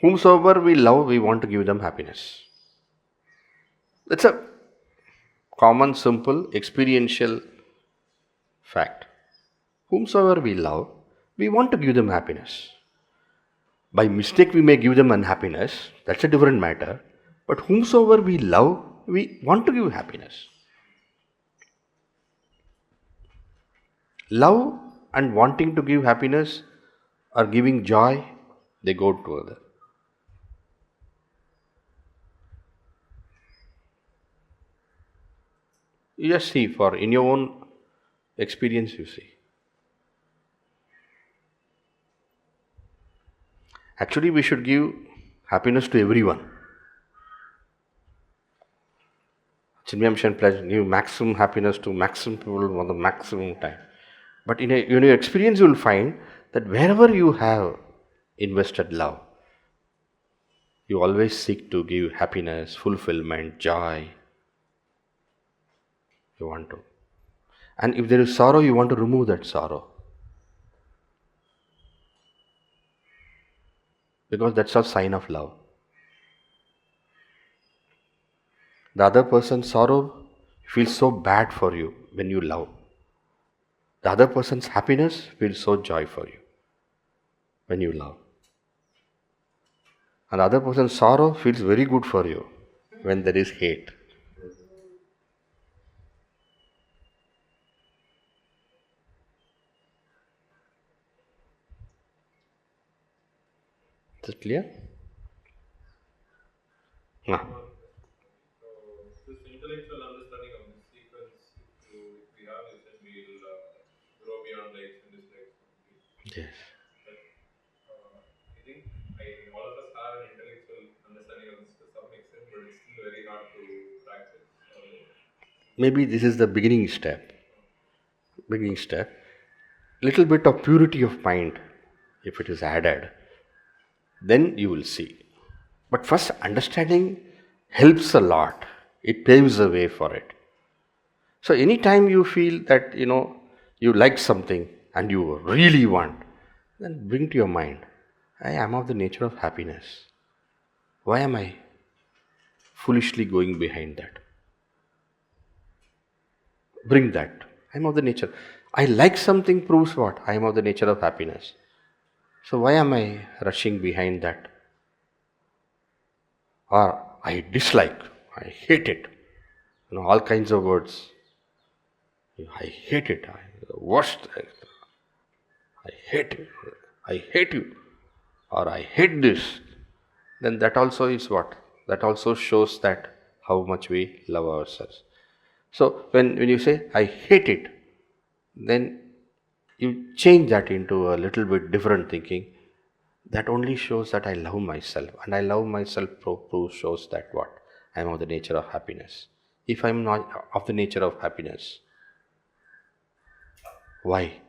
Whomsoever we love, we want to give them happiness. That's a common, simple, experiential fact. Whomsoever we love, we want to give them happiness. By mistake, we may give them unhappiness. That's a different matter. But whomsoever we love, we want to give happiness. Love and wanting to give happiness or giving joy, they go together. You just see, for in your own experience, you see. Actually, we should give happiness to everyone. Chinmaya Mission pledge, give maximum happiness to maximum people for the maximum time. But in your experience, you will find that wherever you have invested love, you always seek to give happiness, fulfillment, joy. You want to. And if there is sorrow, you want to remove that sorrow. Because that's a sign of love. The other person's sorrow feels so bad for you when you love. The other person's happiness feels so joy for you when you love. And the other person's sorrow feels very good for you when there is hate. Is it clear? So this intellectual understanding of the sequence, if we have this, then we'll grow beyond likes and dislikes. Yes. But I think all of us maybe this is the beginning step. Little bit of purity of mind, if it is added, then you will see. But first, understanding helps a lot. It paves the way for it. So anytime you feel that you like something and you really want, then bring to your mind, I am of the nature of happiness. Why am I foolishly going behind that? Bring that. I am of the nature. I like something proves what? I am of the nature of happiness. So why am I rushing behind that? Or I dislike, I hate it. All kinds of words. I hate it. The worst. I hate it. I hate you. Or I hate this. Then that also is what? That also shows that how much we love ourselves. So when you say, I hate it, then you change that into a little bit different thinking. That only shows that I love myself. And I love myself shows that what? I am of the nature of happiness. If I am not of the nature of happiness, why?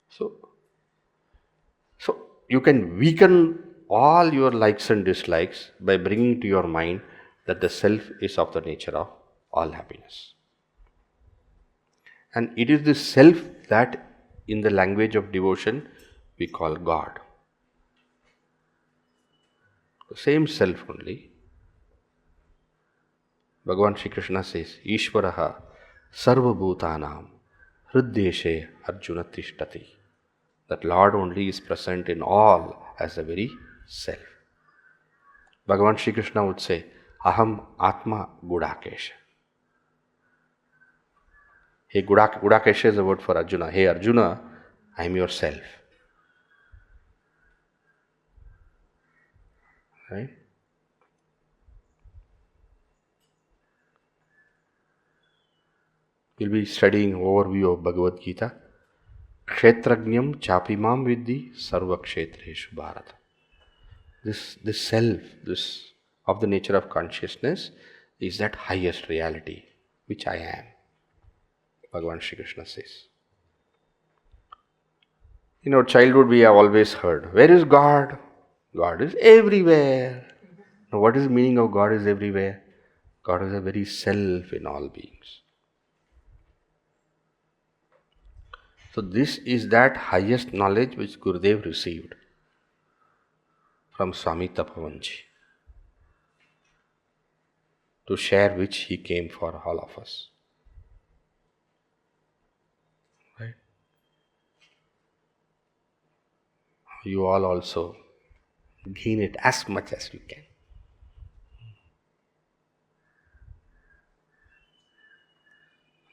So you can weaken all your likes and dislikes by bringing to your mind that the self is of the nature of all happiness. And it is the self that in the language of devotion we call God. The same self only. Bhagavan Shri Krishna says, Ishvaraha sarva bhutanam hriddeshe arjuna tishtati. That Lord only is present in all as the very self. Bhagavan Shri Krishna would say, Aham Atma Gudakesha. Hey, Gudakesha is a word for Arjuna. Hey Arjuna, I am yourself. Right? We'll be studying overview of Bhagavad Gita. Kshetrajnam chapimam vidhi sarva kshetreshu bharata. This self, this of the nature of consciousness is that highest reality which I am. Bhagavan Shri Krishna says. In our childhood we have always heard, where is God? God is everywhere. Now what is the meaning of God is everywhere? God is the very self in all beings. So this is that highest knowledge which Gurudev received from Swami Tapavanji, to share which he came for all of us. Right? You all also gain it as much as you can.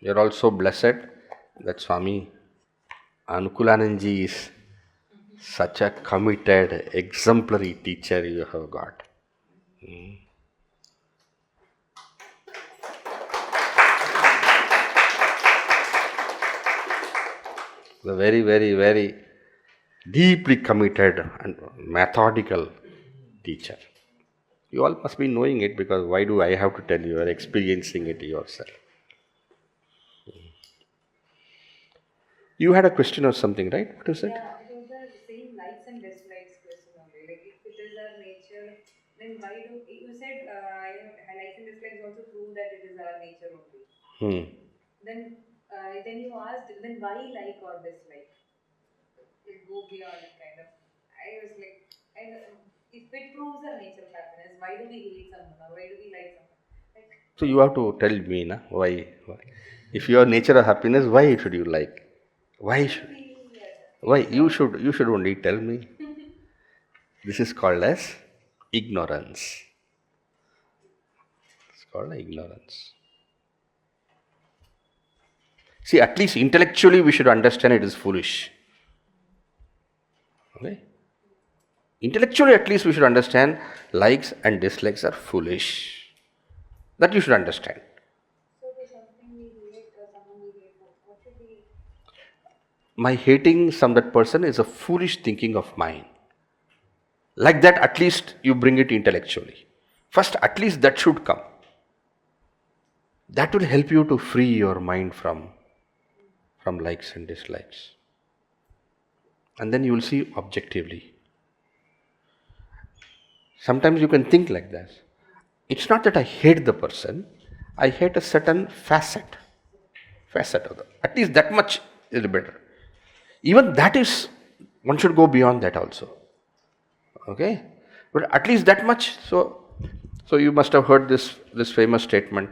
You are also blessed that Swami Anukulananji is such a committed, exemplary teacher you have got. The very, very, very deeply committed and methodical teacher. You all must be knowing it, because why do I have to tell you? You are experiencing it yourself. You had a question or something, right? What is it? Yeah, it was the same likes and dislikes question only. Like if it is our nature, then why do you said likes and dislikes also prove that it is our nature only. Then you asked, then why like or dislike? It go beyond it kind of. I was like, if it proves our nature of happiness, why do we hate someone or why do we like someone? Like, so you have to tell me, na, why? If your nature of happiness, why should you like? Why should? Why you should only tell me. This is called as ignorance. It's called ignorance. See, at least intellectually we should understand it is foolish. Okay? Intellectually at least we should understand likes and dislikes are foolish. That you should understand. so if something we hate or someone we hate, what should we? My hating that person is a foolish thinking of mine. Like that, at least you bring it intellectually. First, at least that should come. That will help you to free your mind from likes and dislikes. And then you will see objectively. Sometimes you can think like this. It's not that I hate the person, I hate a certain facet of the. At least that much is better. Even that is, one should go beyond that also. Okay? But at least that much, so you must have heard this famous statement.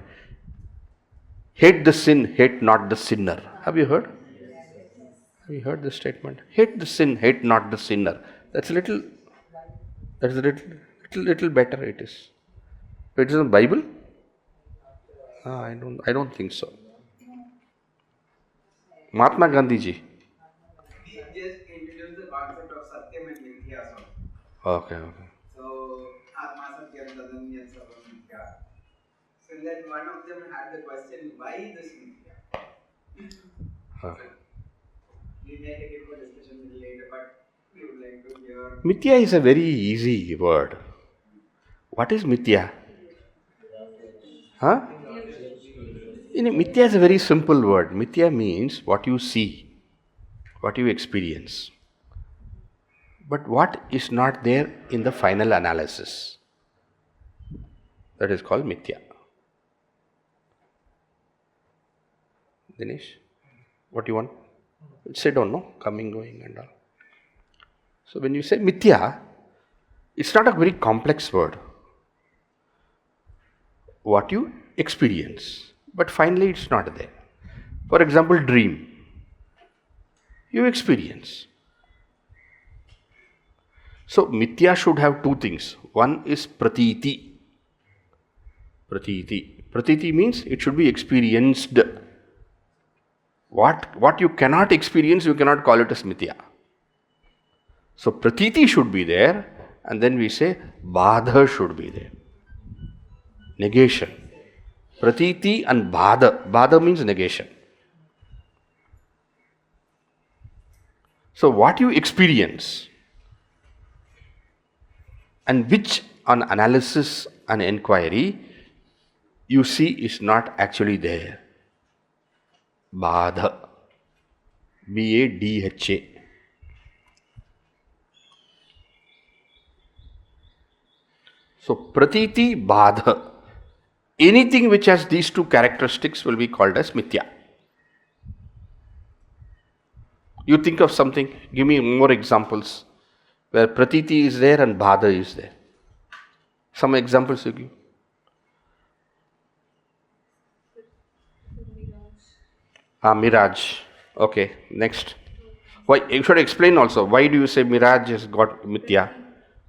Hate the sin, hate not the sinner. Have you heard? Have you heard this statement? Hate the sin, hate not the sinner. That's a little better it is. It is in the Bible? I don't think so. Mahatma Gandhi ji. He just introduced the concept of Satyam and Mithya. Okay. So, Atma Satyam Tadam Yat Sarvam Mithya. So, then one of them had the question, why this Mithya? Okay. We may take it for discussion a little later, but we would like to hear. Mithya is a very easy word. What is Mithya? Huh? Mithya is a very simple word. Mithya means what you see, what you experience, but what is not there in the final analysis. That is called Mithya. Dinesh, what do you want? Sit down, no? Coming, going and all. So when you say Mithya, it's not a very complex word. What you experience, but finally it's not there. For example, dream. You experience. So Mithya should have two things. One is pratiti. Pratiti means it should be experienced. What you cannot experience, you cannot call it as Mithya. So pratiti should be there, and then we say badha should be there. Negation. Pratiti and badha. Badha means negation. So what you experience and which on analysis and inquiry you see is not actually there. Badha. Badha. So pratiti, badha. Anything which has these two characteristics will be called as Mithya. You think of something, give me more examples where pratiti is there and badha is there. Some examples you give. Mirage. Okay, next. Why? You should explain also. Why do you say mirage has got Mithya?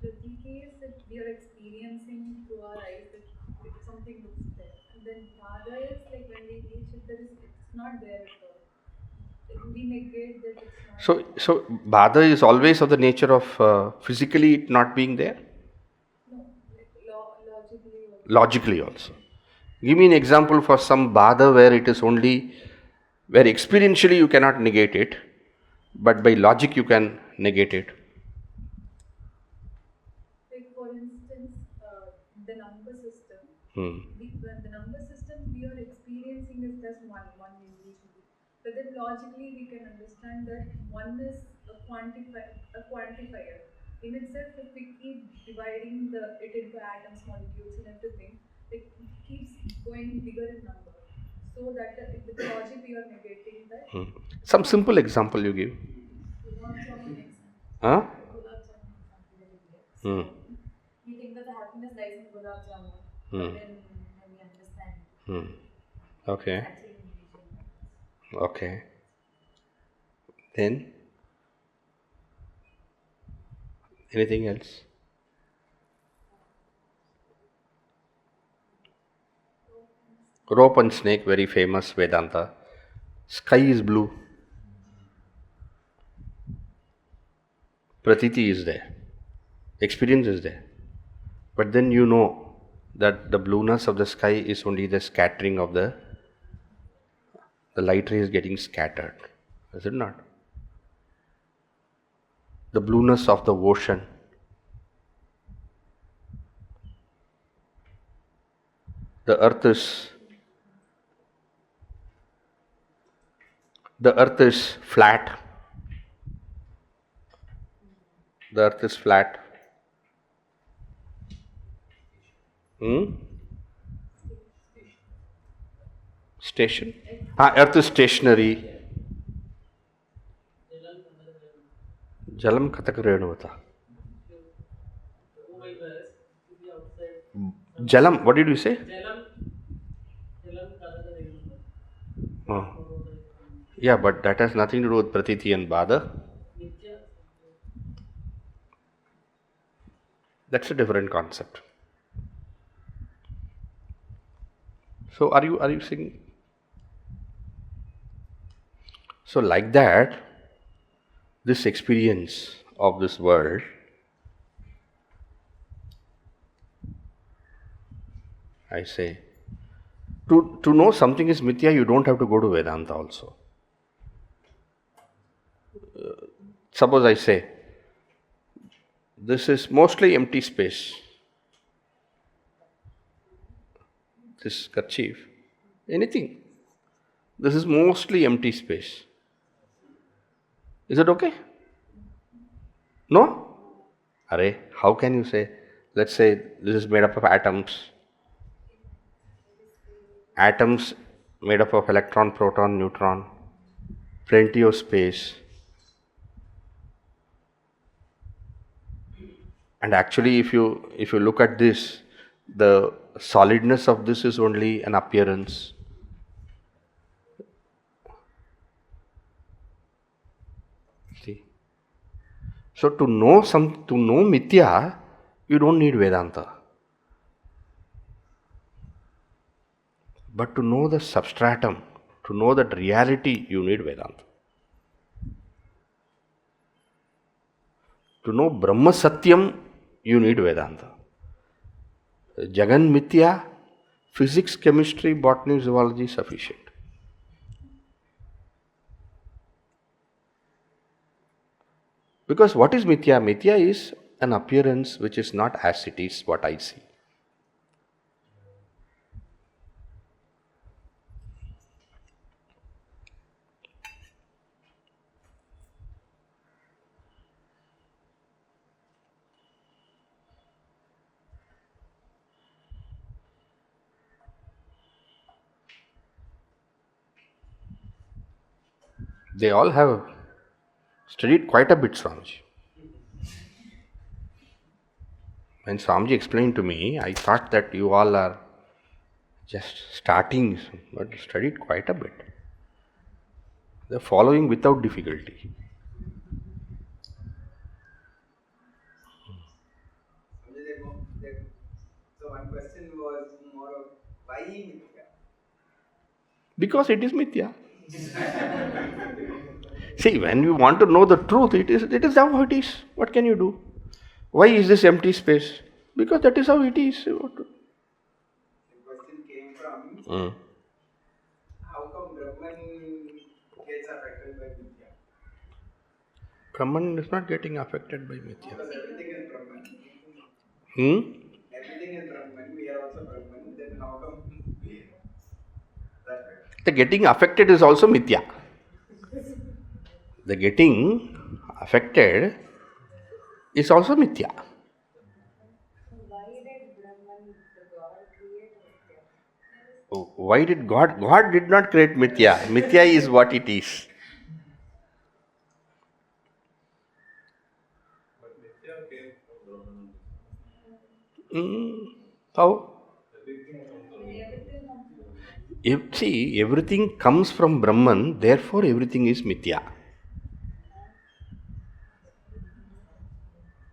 Pratiti is that we are experiencing through our eyes that something looks there. And then Bhada is like when we reach it, it's not there at all. We negate that it's not. So badha is always of the nature of physically it not being there? No, logically also. Logically also. Give me an example for some badha where it is only, where experientially you cannot negate it, but by logic you can negate it. Like for instance, the number system. The number system we are experiencing is just one individually. But then logically we can understand that one is a quantifier. In itself, if we keep dividing it into atoms, molecules and everything, it keeps going bigger in number. So that with the logic we are negating that. Some simple example you give. Huh? We think that the happiness lies in gulab jamun. But then we understand. Okay. Okay. Then anything else? Rope and snake, very famous Vedanta. Sky is blue. Pratiti is there. Experience is there. But then you know that the blueness of the sky is only the scattering of the light rays getting scattered. Is it not? The blueness of the ocean. The earth is The earth is flat. The earth is flat. Station? Earth is stationary. Jalam katak renuvata. Jalam, what did you say? Oh. Yeah, but that has nothing to do with Pratiti and Bada. That's a different concept. So are you saying? So like that, this experience of this world, I say, to know something is mithya, you don't have to go to Vedanta also. Suppose I say, this is mostly empty space. This kerchief, anything. This is mostly empty space. Is it okay? No? Array, how can you say? Let's say this is made up of atoms. Atoms made up of electron, proton, neutron. Plenty of space. And actually, if you look at this, the solidness of this is only an appearance. See? So to know mithya, you don't need Vedanta. But to know the substratum, to know that reality, you need Vedanta. To know Brahma Satyam, you need Vedanta. Jagan Mithya, physics, chemistry, botany, zoology, sufficient. Because what is Mithya? Mithya is an appearance which is not as it is, what I see. They all have studied quite a bit, Swamiji. When Swamiji explained to me, I thought that you all are just starting, but studied quite a bit. They are following without difficulty. So one question was more of why mithya? Because it is mithya. See, when you want to know the truth, it is how it is. What can you do? Why is this empty space? Because that is how it is. The question came from how come Brahman gets affected by mithya? Brahman is not getting affected by mithya. Because everything is Brahman. Everything is Brahman, we are also Brahman, then how come that way? The getting affected is also mithya. The getting affected is also mithya. Why did Brahman, the God, create mithya? Why did God? God did not create mithya. Mithya is what it is. But mithya came from Brahman. How? Everything comes from Everything comes from Brahman, therefore everything is mithya.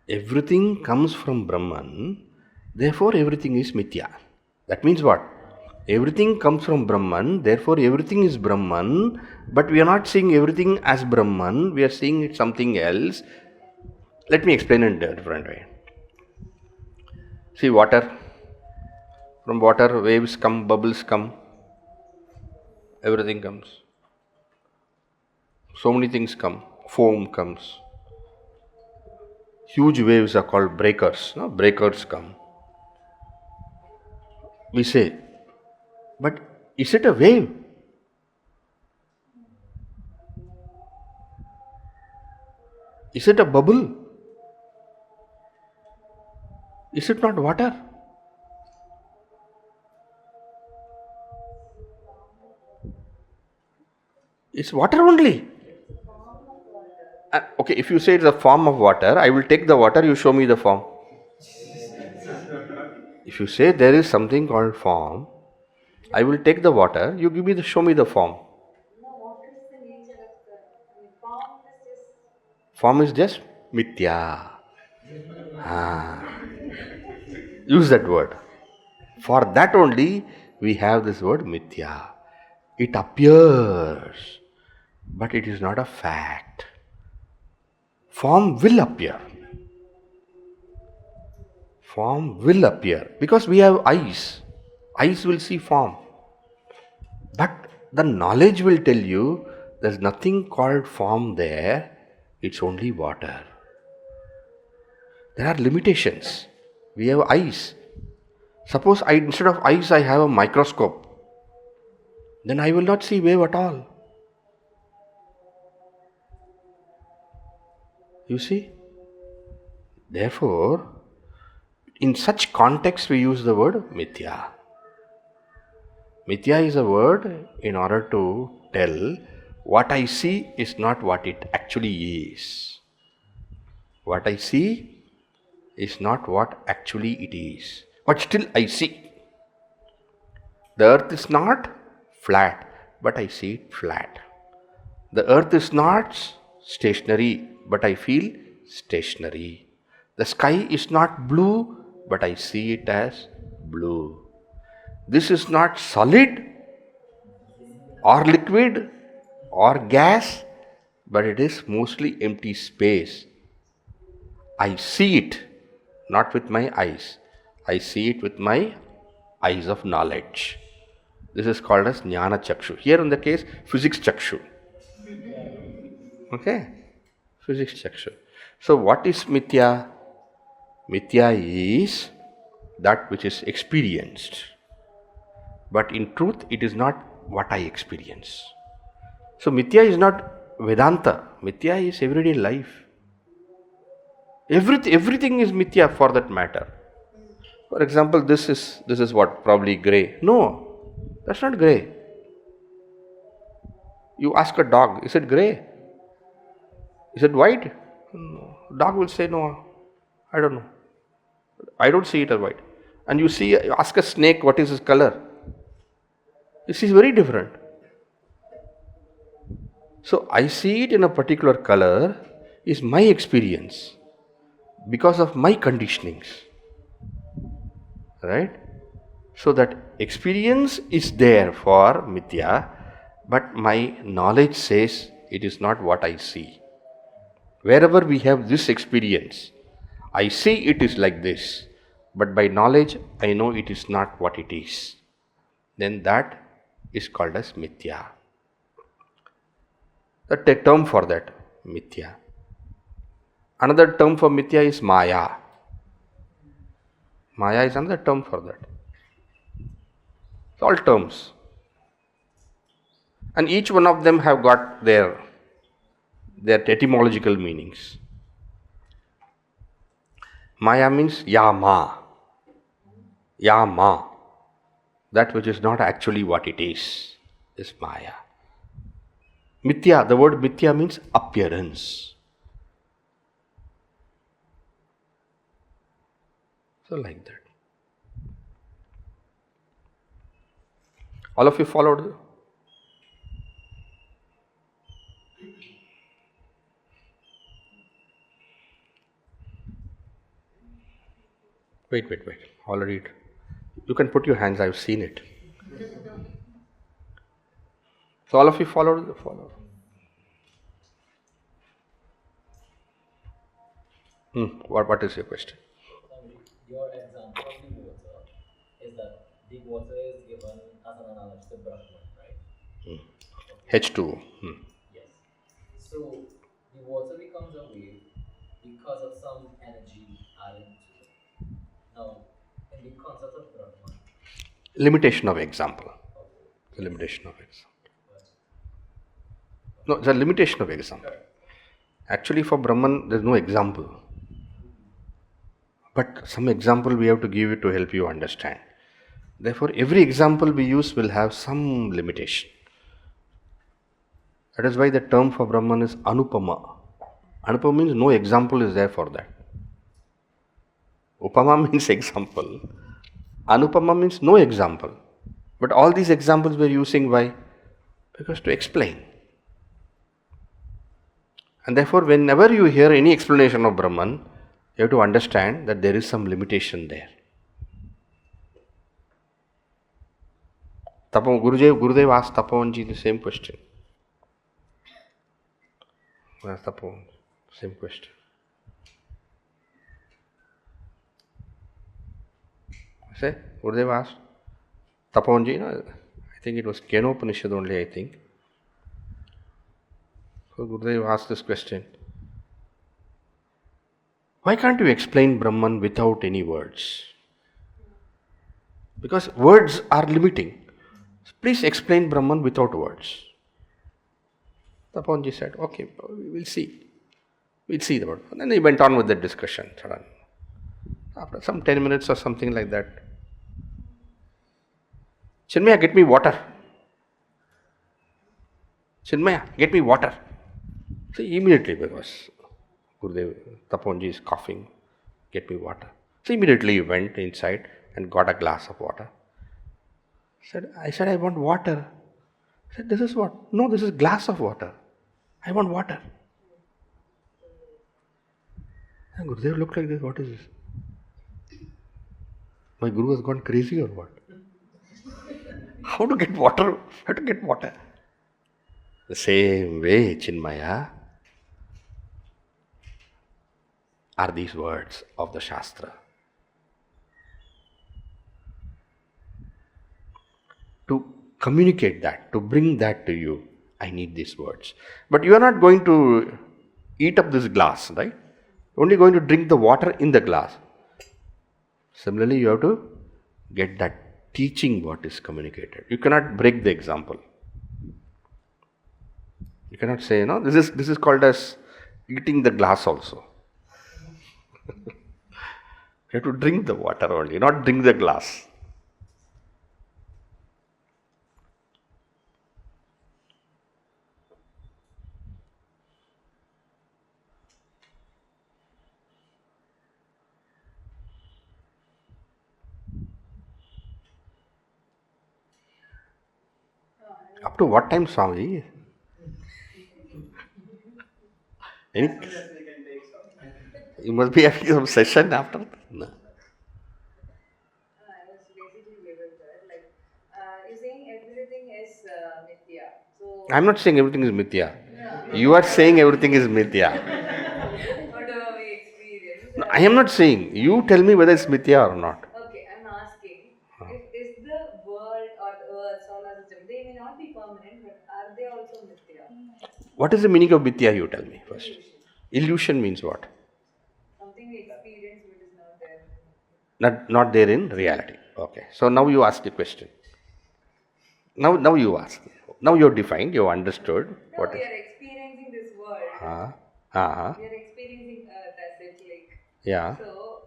Everything comes from Brahman, therefore everything is mithya. That means what? Everything comes from Brahman, therefore everything is Brahman, but we are not seeing everything as Brahman, we are seeing it something else. Let me explain it in a different way. See, water. From water, waves come, bubbles come, everything comes. So many things come. Foam comes. Huge waves are called breakers. No? Breakers come. We say, but is it a wave? Is it a bubble? Is it not water? It's water only. Okay, if you say it's a form of water, I will take the water, you show me the form. If you say there is something called form, I will take the water, you give me the show me the form. No, what is the nature of the Form is just mithya. Use that word. For that only we have this word mithya. It appears, but it is not a fact. Form will appear. Form will appear because we have eyes. Eyes will see form. But the knowledge will tell you there's nothing called form there, it's only water. There are limitations. We have eyes. Suppose instead of eyes I have a microscope, then I will not see wave at all. You see? Therefore, in such context we use the word mithya. Mithya is a word in order to tell what I see is not what it actually is. What I see is not what actually it is. But still I see. The earth is not flat, but I see it flat. The earth is not stationary, but I feel stationary. The sky is not blue, but I see it as blue. This is not solid or liquid or gas, but it is mostly empty space. I see it not with my eyes. I see it with my eyes of knowledge. This is called as jnana chakshu. Here in the case, physics chakshu. Okay? Physics chakshu. So what is mithya? Mithya is that which is experienced. But in truth, it is not what I experience. So mithya is not Vedanta. Mithya is everyday life. Everything is mithya for that matter. For example, this is what? Probably grey. No, that's not grey. You ask a dog, is it grey? Is it white? No. Dog will say no, I don't know. I don't see it as white. And you ask a snake what is his color. You see, it's very different. So I see it in a particular color is my experience because of my conditionings. Right? So that experience is there for mithya, but my knowledge says it is not what I see. Wherever we have this experience, I see it is like this, but by knowledge I know it is not what it is. Then that is called as mithya. The term for that, mithya. Another term for mithya is maya. Maya is another term for that. It's all terms. And each one of them have got their etymological meanings. Maya means yama. Yama. That which is not actually what it is Maya. Mithya, the word mithya means appearance. So like that. All of you followed? Wait. Already. You can put your hands, I've seen it. So all of you followed? What is your question? Your example of the water is that the water is given as an analogy to Brahman, right? H2O. Yes. So the water becomes a wave because of some energy added to it. Now, in the concept of Brahman, Limitation of example. okay, The limitation of example. but No, the limitation of example. Actually, for Brahman, there is no example. But some example we have to give you to help you understand. Therefore, every example we use will have some limitation. That is why the term for Brahman is Anupama. Anupama means no example is there for that. Upama means example. Anupama means no example. But all these examples we are using why? Because to explain. And therefore, whenever you hear any explanation of Brahman, you have to understand that there is some limitation there. Gurudev asked Tapavanji the same question. Asked Tapavan, same question. Say, Gurudev asked Tapavanji, I think it was Kenopanishad only, I think. So Gurudev asked this question. Why can't you explain Brahman without any words? Because words are limiting. Please explain Brahman without words. Tapavanji said, okay, we'll see. We'll see the word. And then he went on with the discussion. After some 10 minutes or something like that, Chinmaya, get me water. Chinmaya, get me water. So immediately, because Gurudev, Tapavanji is coughing, get me water. So immediately he went inside and got a glass of water. I said, I want water. I said, this is what? No, this is glass of water. I want water. And Gurudev looked like this, what is this? My Guru has gone crazy or what? How to get water? How to get water? The same way, Chinmaya, are these words of the Shastra. To communicate that, to bring that to you, I need these words. But you are not going to eat up this glass, right? Only going to drink the water in the glass. Similarly, you have to get that teaching what is communicated. You cannot break the example. You cannot say, this is called as eating the glass also. You have to drink the water only, not drink the glass. Up to what time, Swami? You must be having some session after. No. I was basically bewildered. You're saying everything is mithya. So I'm not saying everything is mithya. No. You are saying everything is mithya. whatever we experience. No, I am not saying. You tell me whether it's mithya or not. Okay, I'm asking. Is the world or the earth, solar system, they may not be permanent, but are they also mithya? What is the meaning of mithya, you tell me first. Illusion means what? Something we experience but is not there. Not there in reality. Okay. So now you ask the question. Now you ask. Now you're defined, you understood. No, what we is. are experiencing this world. We are experiencing Earth as it Yeah. So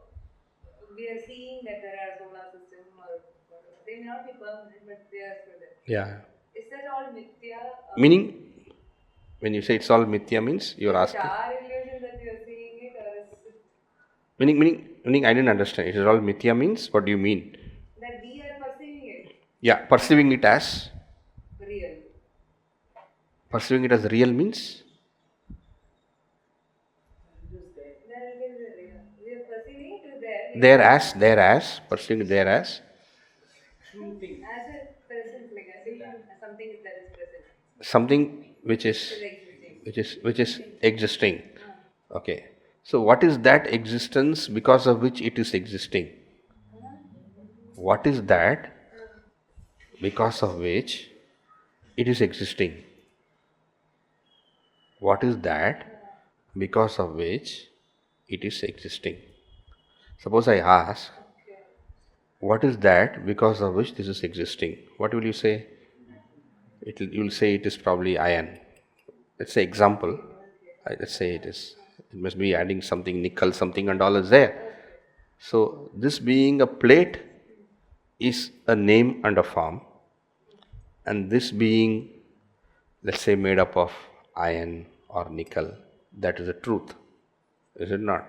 we are seeing that there are solar system or whatever. They may not be permanent, but they are still there. Yeah. Is that all mithya? Meaning, when you say it's all mithya means you're asking. Is it our illusion that we are seeing it, or is it? Meaning I didn't understand. It is all mithya means what do you mean? That we are perceiving it. Yeah, perceiving it as. Real. Perceiving it as real means. That it is real. We are perceiving it is there. There as perceiving it there as. As a presence, like as something that is present. Something which is existing. Okay. So what is that existence because of which it is existing? What is that because of which it is existing? What is that because of which it is existing? Suppose I ask, what is that because of which this is existing? What will you say? You will say it is probably iron. Let's say example, let's say it must be adding something, nickel, something and all is there. So this being a plate is a name and a form, and this being, let's say, made up of iron or nickel, that is the truth, is it not?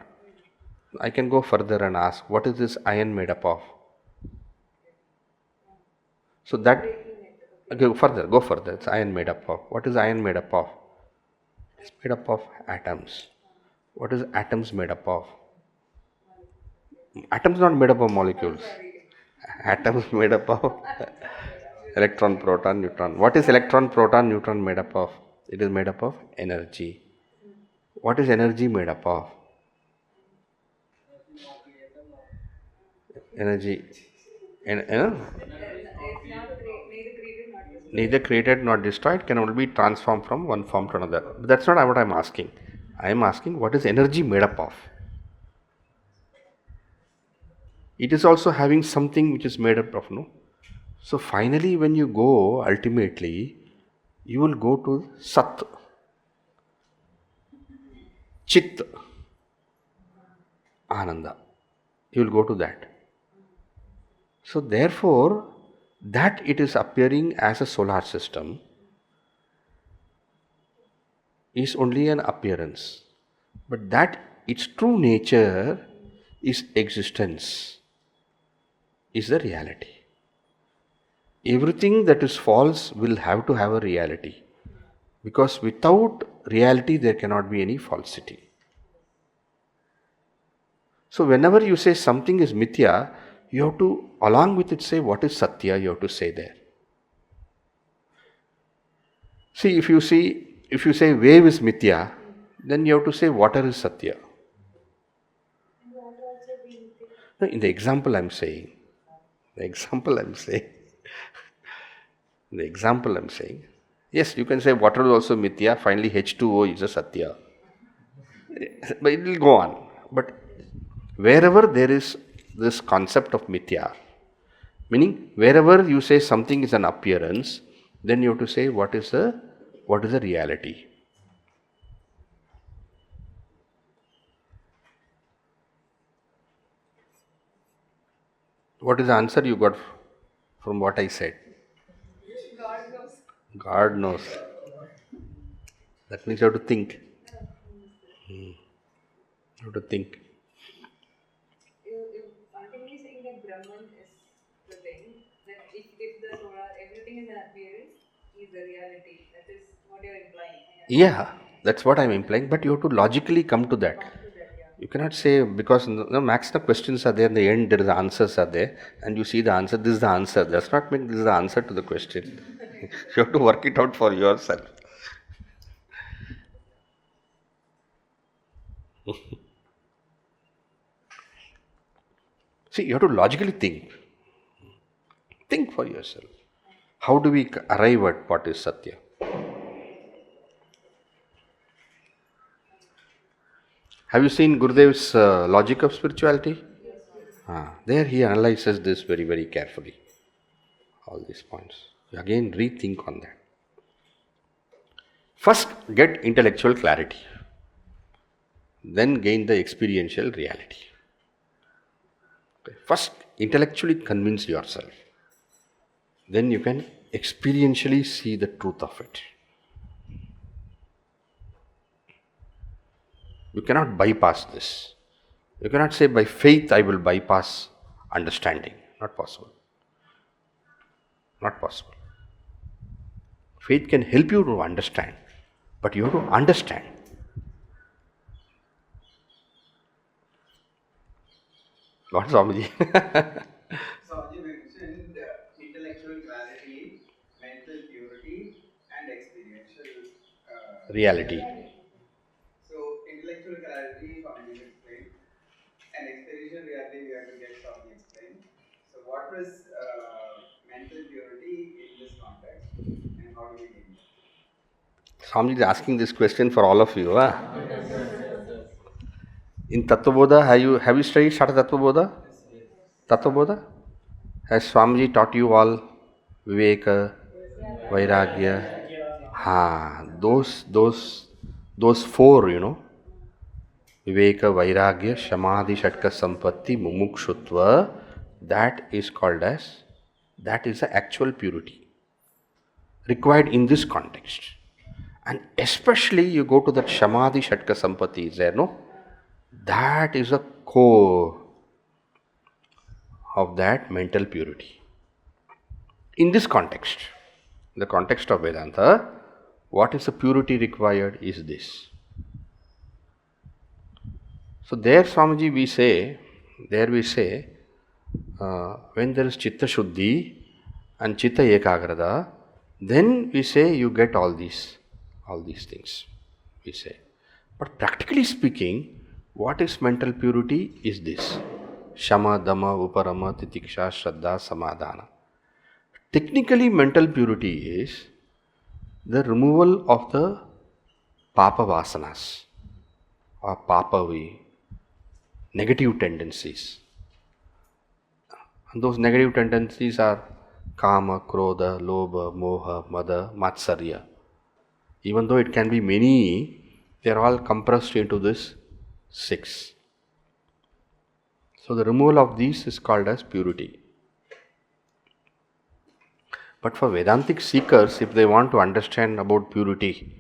I can go further and ask, what is this iron made up of? So that, okay, go further. It's iron made up of. What is iron made up of? It's made up of atoms. What is atoms made up of? Atoms not made up of molecules. Atoms made up of electron, proton, neutron. What is electron, proton, neutron made up of? It is made up of energy. What is energy made up of? Energy. Neither created nor destroyed, can only be transformed from one form to another. But that's not what I'm asking. I am asking, what is energy made up of? It is also having something which is made up of, no? So finally, when you go, ultimately, you will go to Sat, Chit, Ananda. You will go to that. So therefore, that it is appearing as a solar system is only an appearance. But that its true nature is existence, is the reality. Everything that is false will have to have a reality, because without reality there cannot be any falsity. So whenever you say something is mithya, you have to, along with it, say what is satya, you have to say there. See, if you say wave is mithya, then you have to say water is satya. No, in the example I'm saying, yes, you can say water is also mithya, finally H2O is a satya. But it will go on. But wherever there is this concept of mithya, meaning wherever you say something is an appearance, then you have to say what is the reality. What is the answer you got from what I said? God knows. God knows. That means you have to think. You have to think. You ultimately saying that Brahman is the thing, that if the solar, everything is an appearance, is the reality. That is what you're implying. Yeah, that's what I'm implying, but you have to logically come to that. You cannot say, because max the questions are there, in the end there is the answers are there, and you see the answer, this is the answer. Does not mean this is the answer to the question. You have to work it out for yourself. See, you have to logically think. Think for yourself. How do we arrive at what is Satya? Have you seen Gurudev's logic of spirituality? There he analyzes this very, very carefully. All these points. Again, rethink on that. First, get intellectual clarity. Then gain the experiential reality. Okay. First, intellectually convince yourself. Then you can experientially see the truth of it. You cannot bypass this. You cannot say by faith I will bypass understanding. Not possible. Not possible. Faith can help you to understand, but you have to understand. What, Swamiji? Swamiji mentioned intellectual clarity, mental purity, and experiential Reality. So, intellectual clarity, Swamiji explained, and experiential reality, we have to get Swamiji explained. So, what was mental purity in this context, and how do we gain that? Swamiji is asking this question for all of you. Huh? In Tattvabodha, have you studied Shata Tattvabodha? Tattvabodha? Has Swamiji taught you all Viveka, Vairagya? Those Those four, Viveka, Vairagya, Samadhi, Shatka, Sampatti, Mumukshutva, that is the actual purity required in this context. And especially you go to that Samadhi, Shatka, Sampatti is there, no? That is a core of that mental purity. In this context, the context of Vedanta, what is the purity required is this. So there, Swamiji, we say, when there is Chitta Shuddhi and Chitta Ekagrata, then we say you get all these things, we say. But practically speaking, what is mental purity is this. Shama, Dhamma, Uparama, Titiksha, Shraddha, Samadhana. Technically, mental purity is the removal of the Papa Vasanas or Papavi, negative tendencies. And those negative tendencies are Kama, Krodha, Lobha, Moha, Mada, Matsarya. Even though it can be many, they are all compressed into this 6. So the removal of these is called as purity. But for Vedantic seekers, if they want to understand about purity,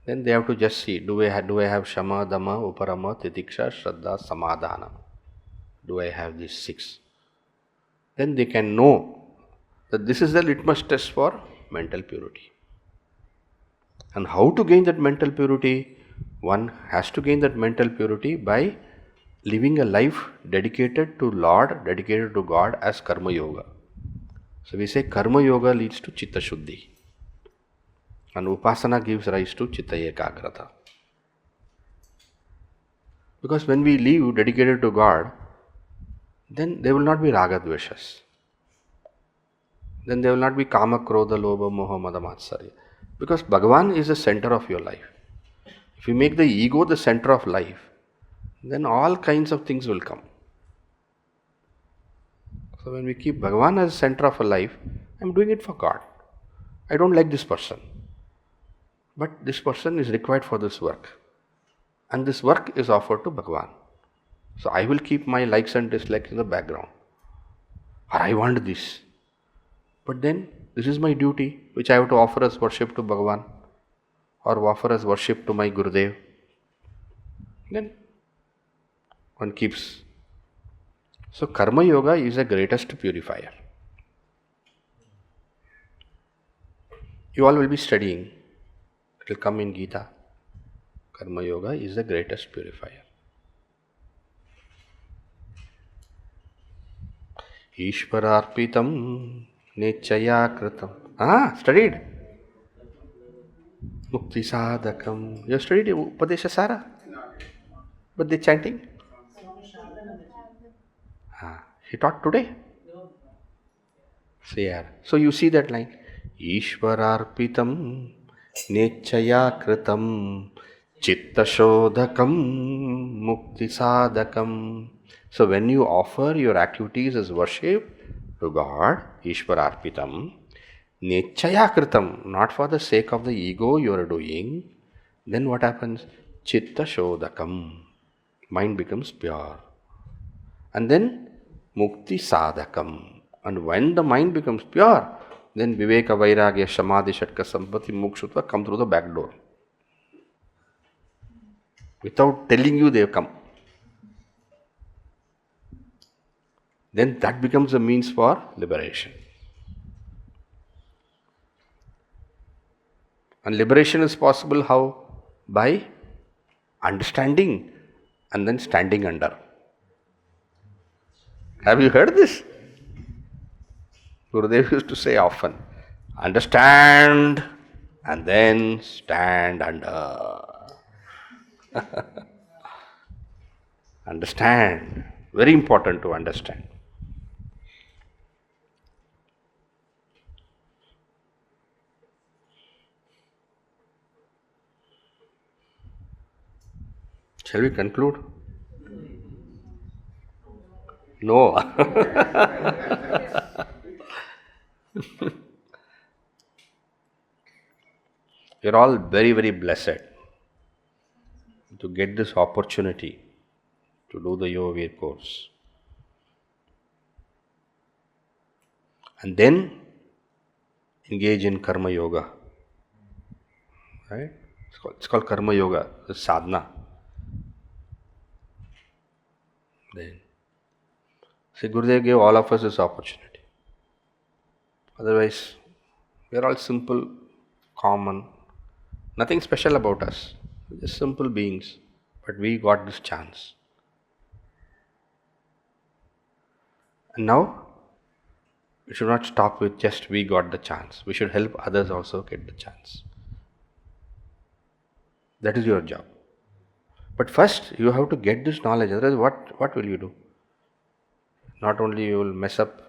then they have to just see, do I have Shama, Dhamma, Uparama, Titiksha, Shraddha, Samadhana? Do I have these 6? Then they can know that this is the litmus test for mental purity. And how to gain that mental purity? One has to gain that mental purity by living a life dedicated to Lord, dedicated to God as Karma Yoga. So we say Karma Yoga leads to Chitta Shuddhi. And Upasana gives rise to Chitta Ekagrata. Because when we live dedicated to God, then there will not be Raga Dveshas. Then there will not be Kama, Krodha, Lobha, Moha, Mada, Matsarya. Because Bhagavan is the center of your life. If you make the ego the center of life, then all kinds of things will come. So when we keep Bhagavan as the center of our life, I am doing it for God. I don't like this person. But this person is required for this work. And this work is offered to Bhagavan. So I will keep my likes and dislikes in the background. Or I want this. But then this is my duty, which I have to offer as worship to Bhagavan. Or offer as worship to my Gurudev. Then one keeps. So Karma Yoga is the greatest purifier. You all will be studying. It will come in Gita. Karma Yoga is the greatest purifier. Ishwararpitam nechaya kritam. Studied. Mukti sadhakam. You have studied Upadesha Sara? But they chanting? He taught today? So you see that line. Ishwararpitam nechaya kritam chitta shodhakam mukti sadhakam. So when you offer your activities as worship to God, Ishwararpitam, nechaya kritam, not for the sake of the ego you are doing, then what happens? Chitta shodhakam, mind becomes pure. And then mukti sadhakam. And when the mind becomes pure, then Viveka, Vairagya, Samadhi, Shatka, Sampatti, Mukshutva come through the back door. Without telling you, they have come. Then that becomes a means for liberation. And liberation is possible how? By understanding and then standing under. Have you heard this? Gurudev used to say often, understand and then stand under. Understand. Very important to understand. Shall we conclude? No. You're all very, very blessed. to get this opportunity to do the Yoga Veer course. And then engage in Karma Yoga. Right? It's called Karma Yoga, it's sadhana. Then, see, Gurudev gave all of us this opportunity. Otherwise, we are all simple, common, nothing special about us. We're just simple beings. But we got this chance. And now, we should not stop with just we got the chance. We should help others also get the chance. That is your job. But first, you have to get this knowledge. Otherwise, what will you do? Not only you will mess up,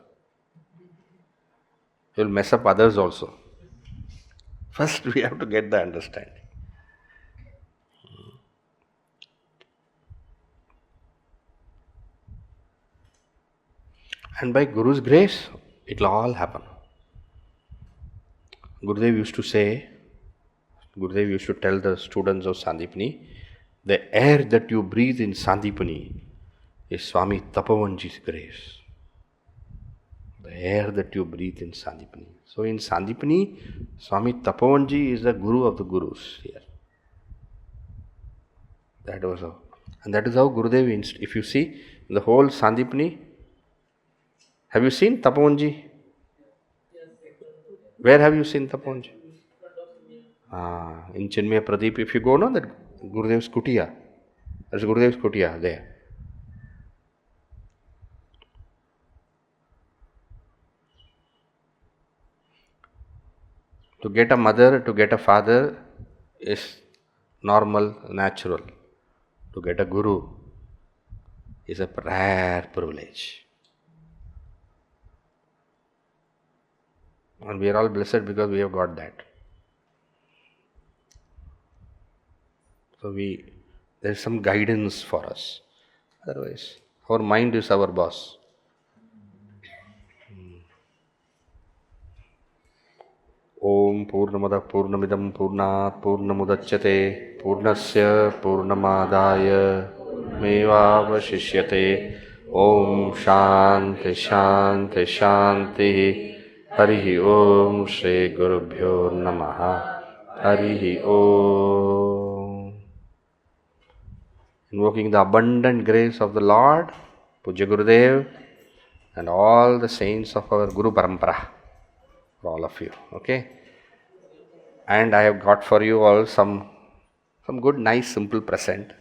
you will mess up others also. First, we have to get the understanding. And by Guru's grace, it will all happen. Gurudev used to tell the students of Sandipani, the air that you breathe in Sandipani is Swami Tapavanji's grace. The air that you breathe in Sandipani. So in Sandipani, Swami Tapavanji is the Guru of the Gurus here. That was how. And that is how Gurudev, if you see the whole Sandipani, have you seen Tapavanji? Where have you seen Tapavanji? In Chinmaya Pradeep, if you go, no, that Gurudev's Kutiya. There's Gurudev's Kutiya there. To get a mother, to get a father is normal, natural. To get a Guru is a rare privilege. And we are all blessed because we have got that. So there is some guidance for us. Otherwise, our mind is our boss. Om Purnamada Purnamidam Purnat Purnamudachyate Purnasya Purnamadaya Mevavashishyate. Om Shanti Shanti Shanti. Harihi Om Shri Gurubhyo Namaha. Harihi Om. Invoking the abundant grace of the Lord, Pujya Gurudev, and all the saints of our Guru Parampara, for all of you. Okay? And I have got for you all some good, nice, simple present.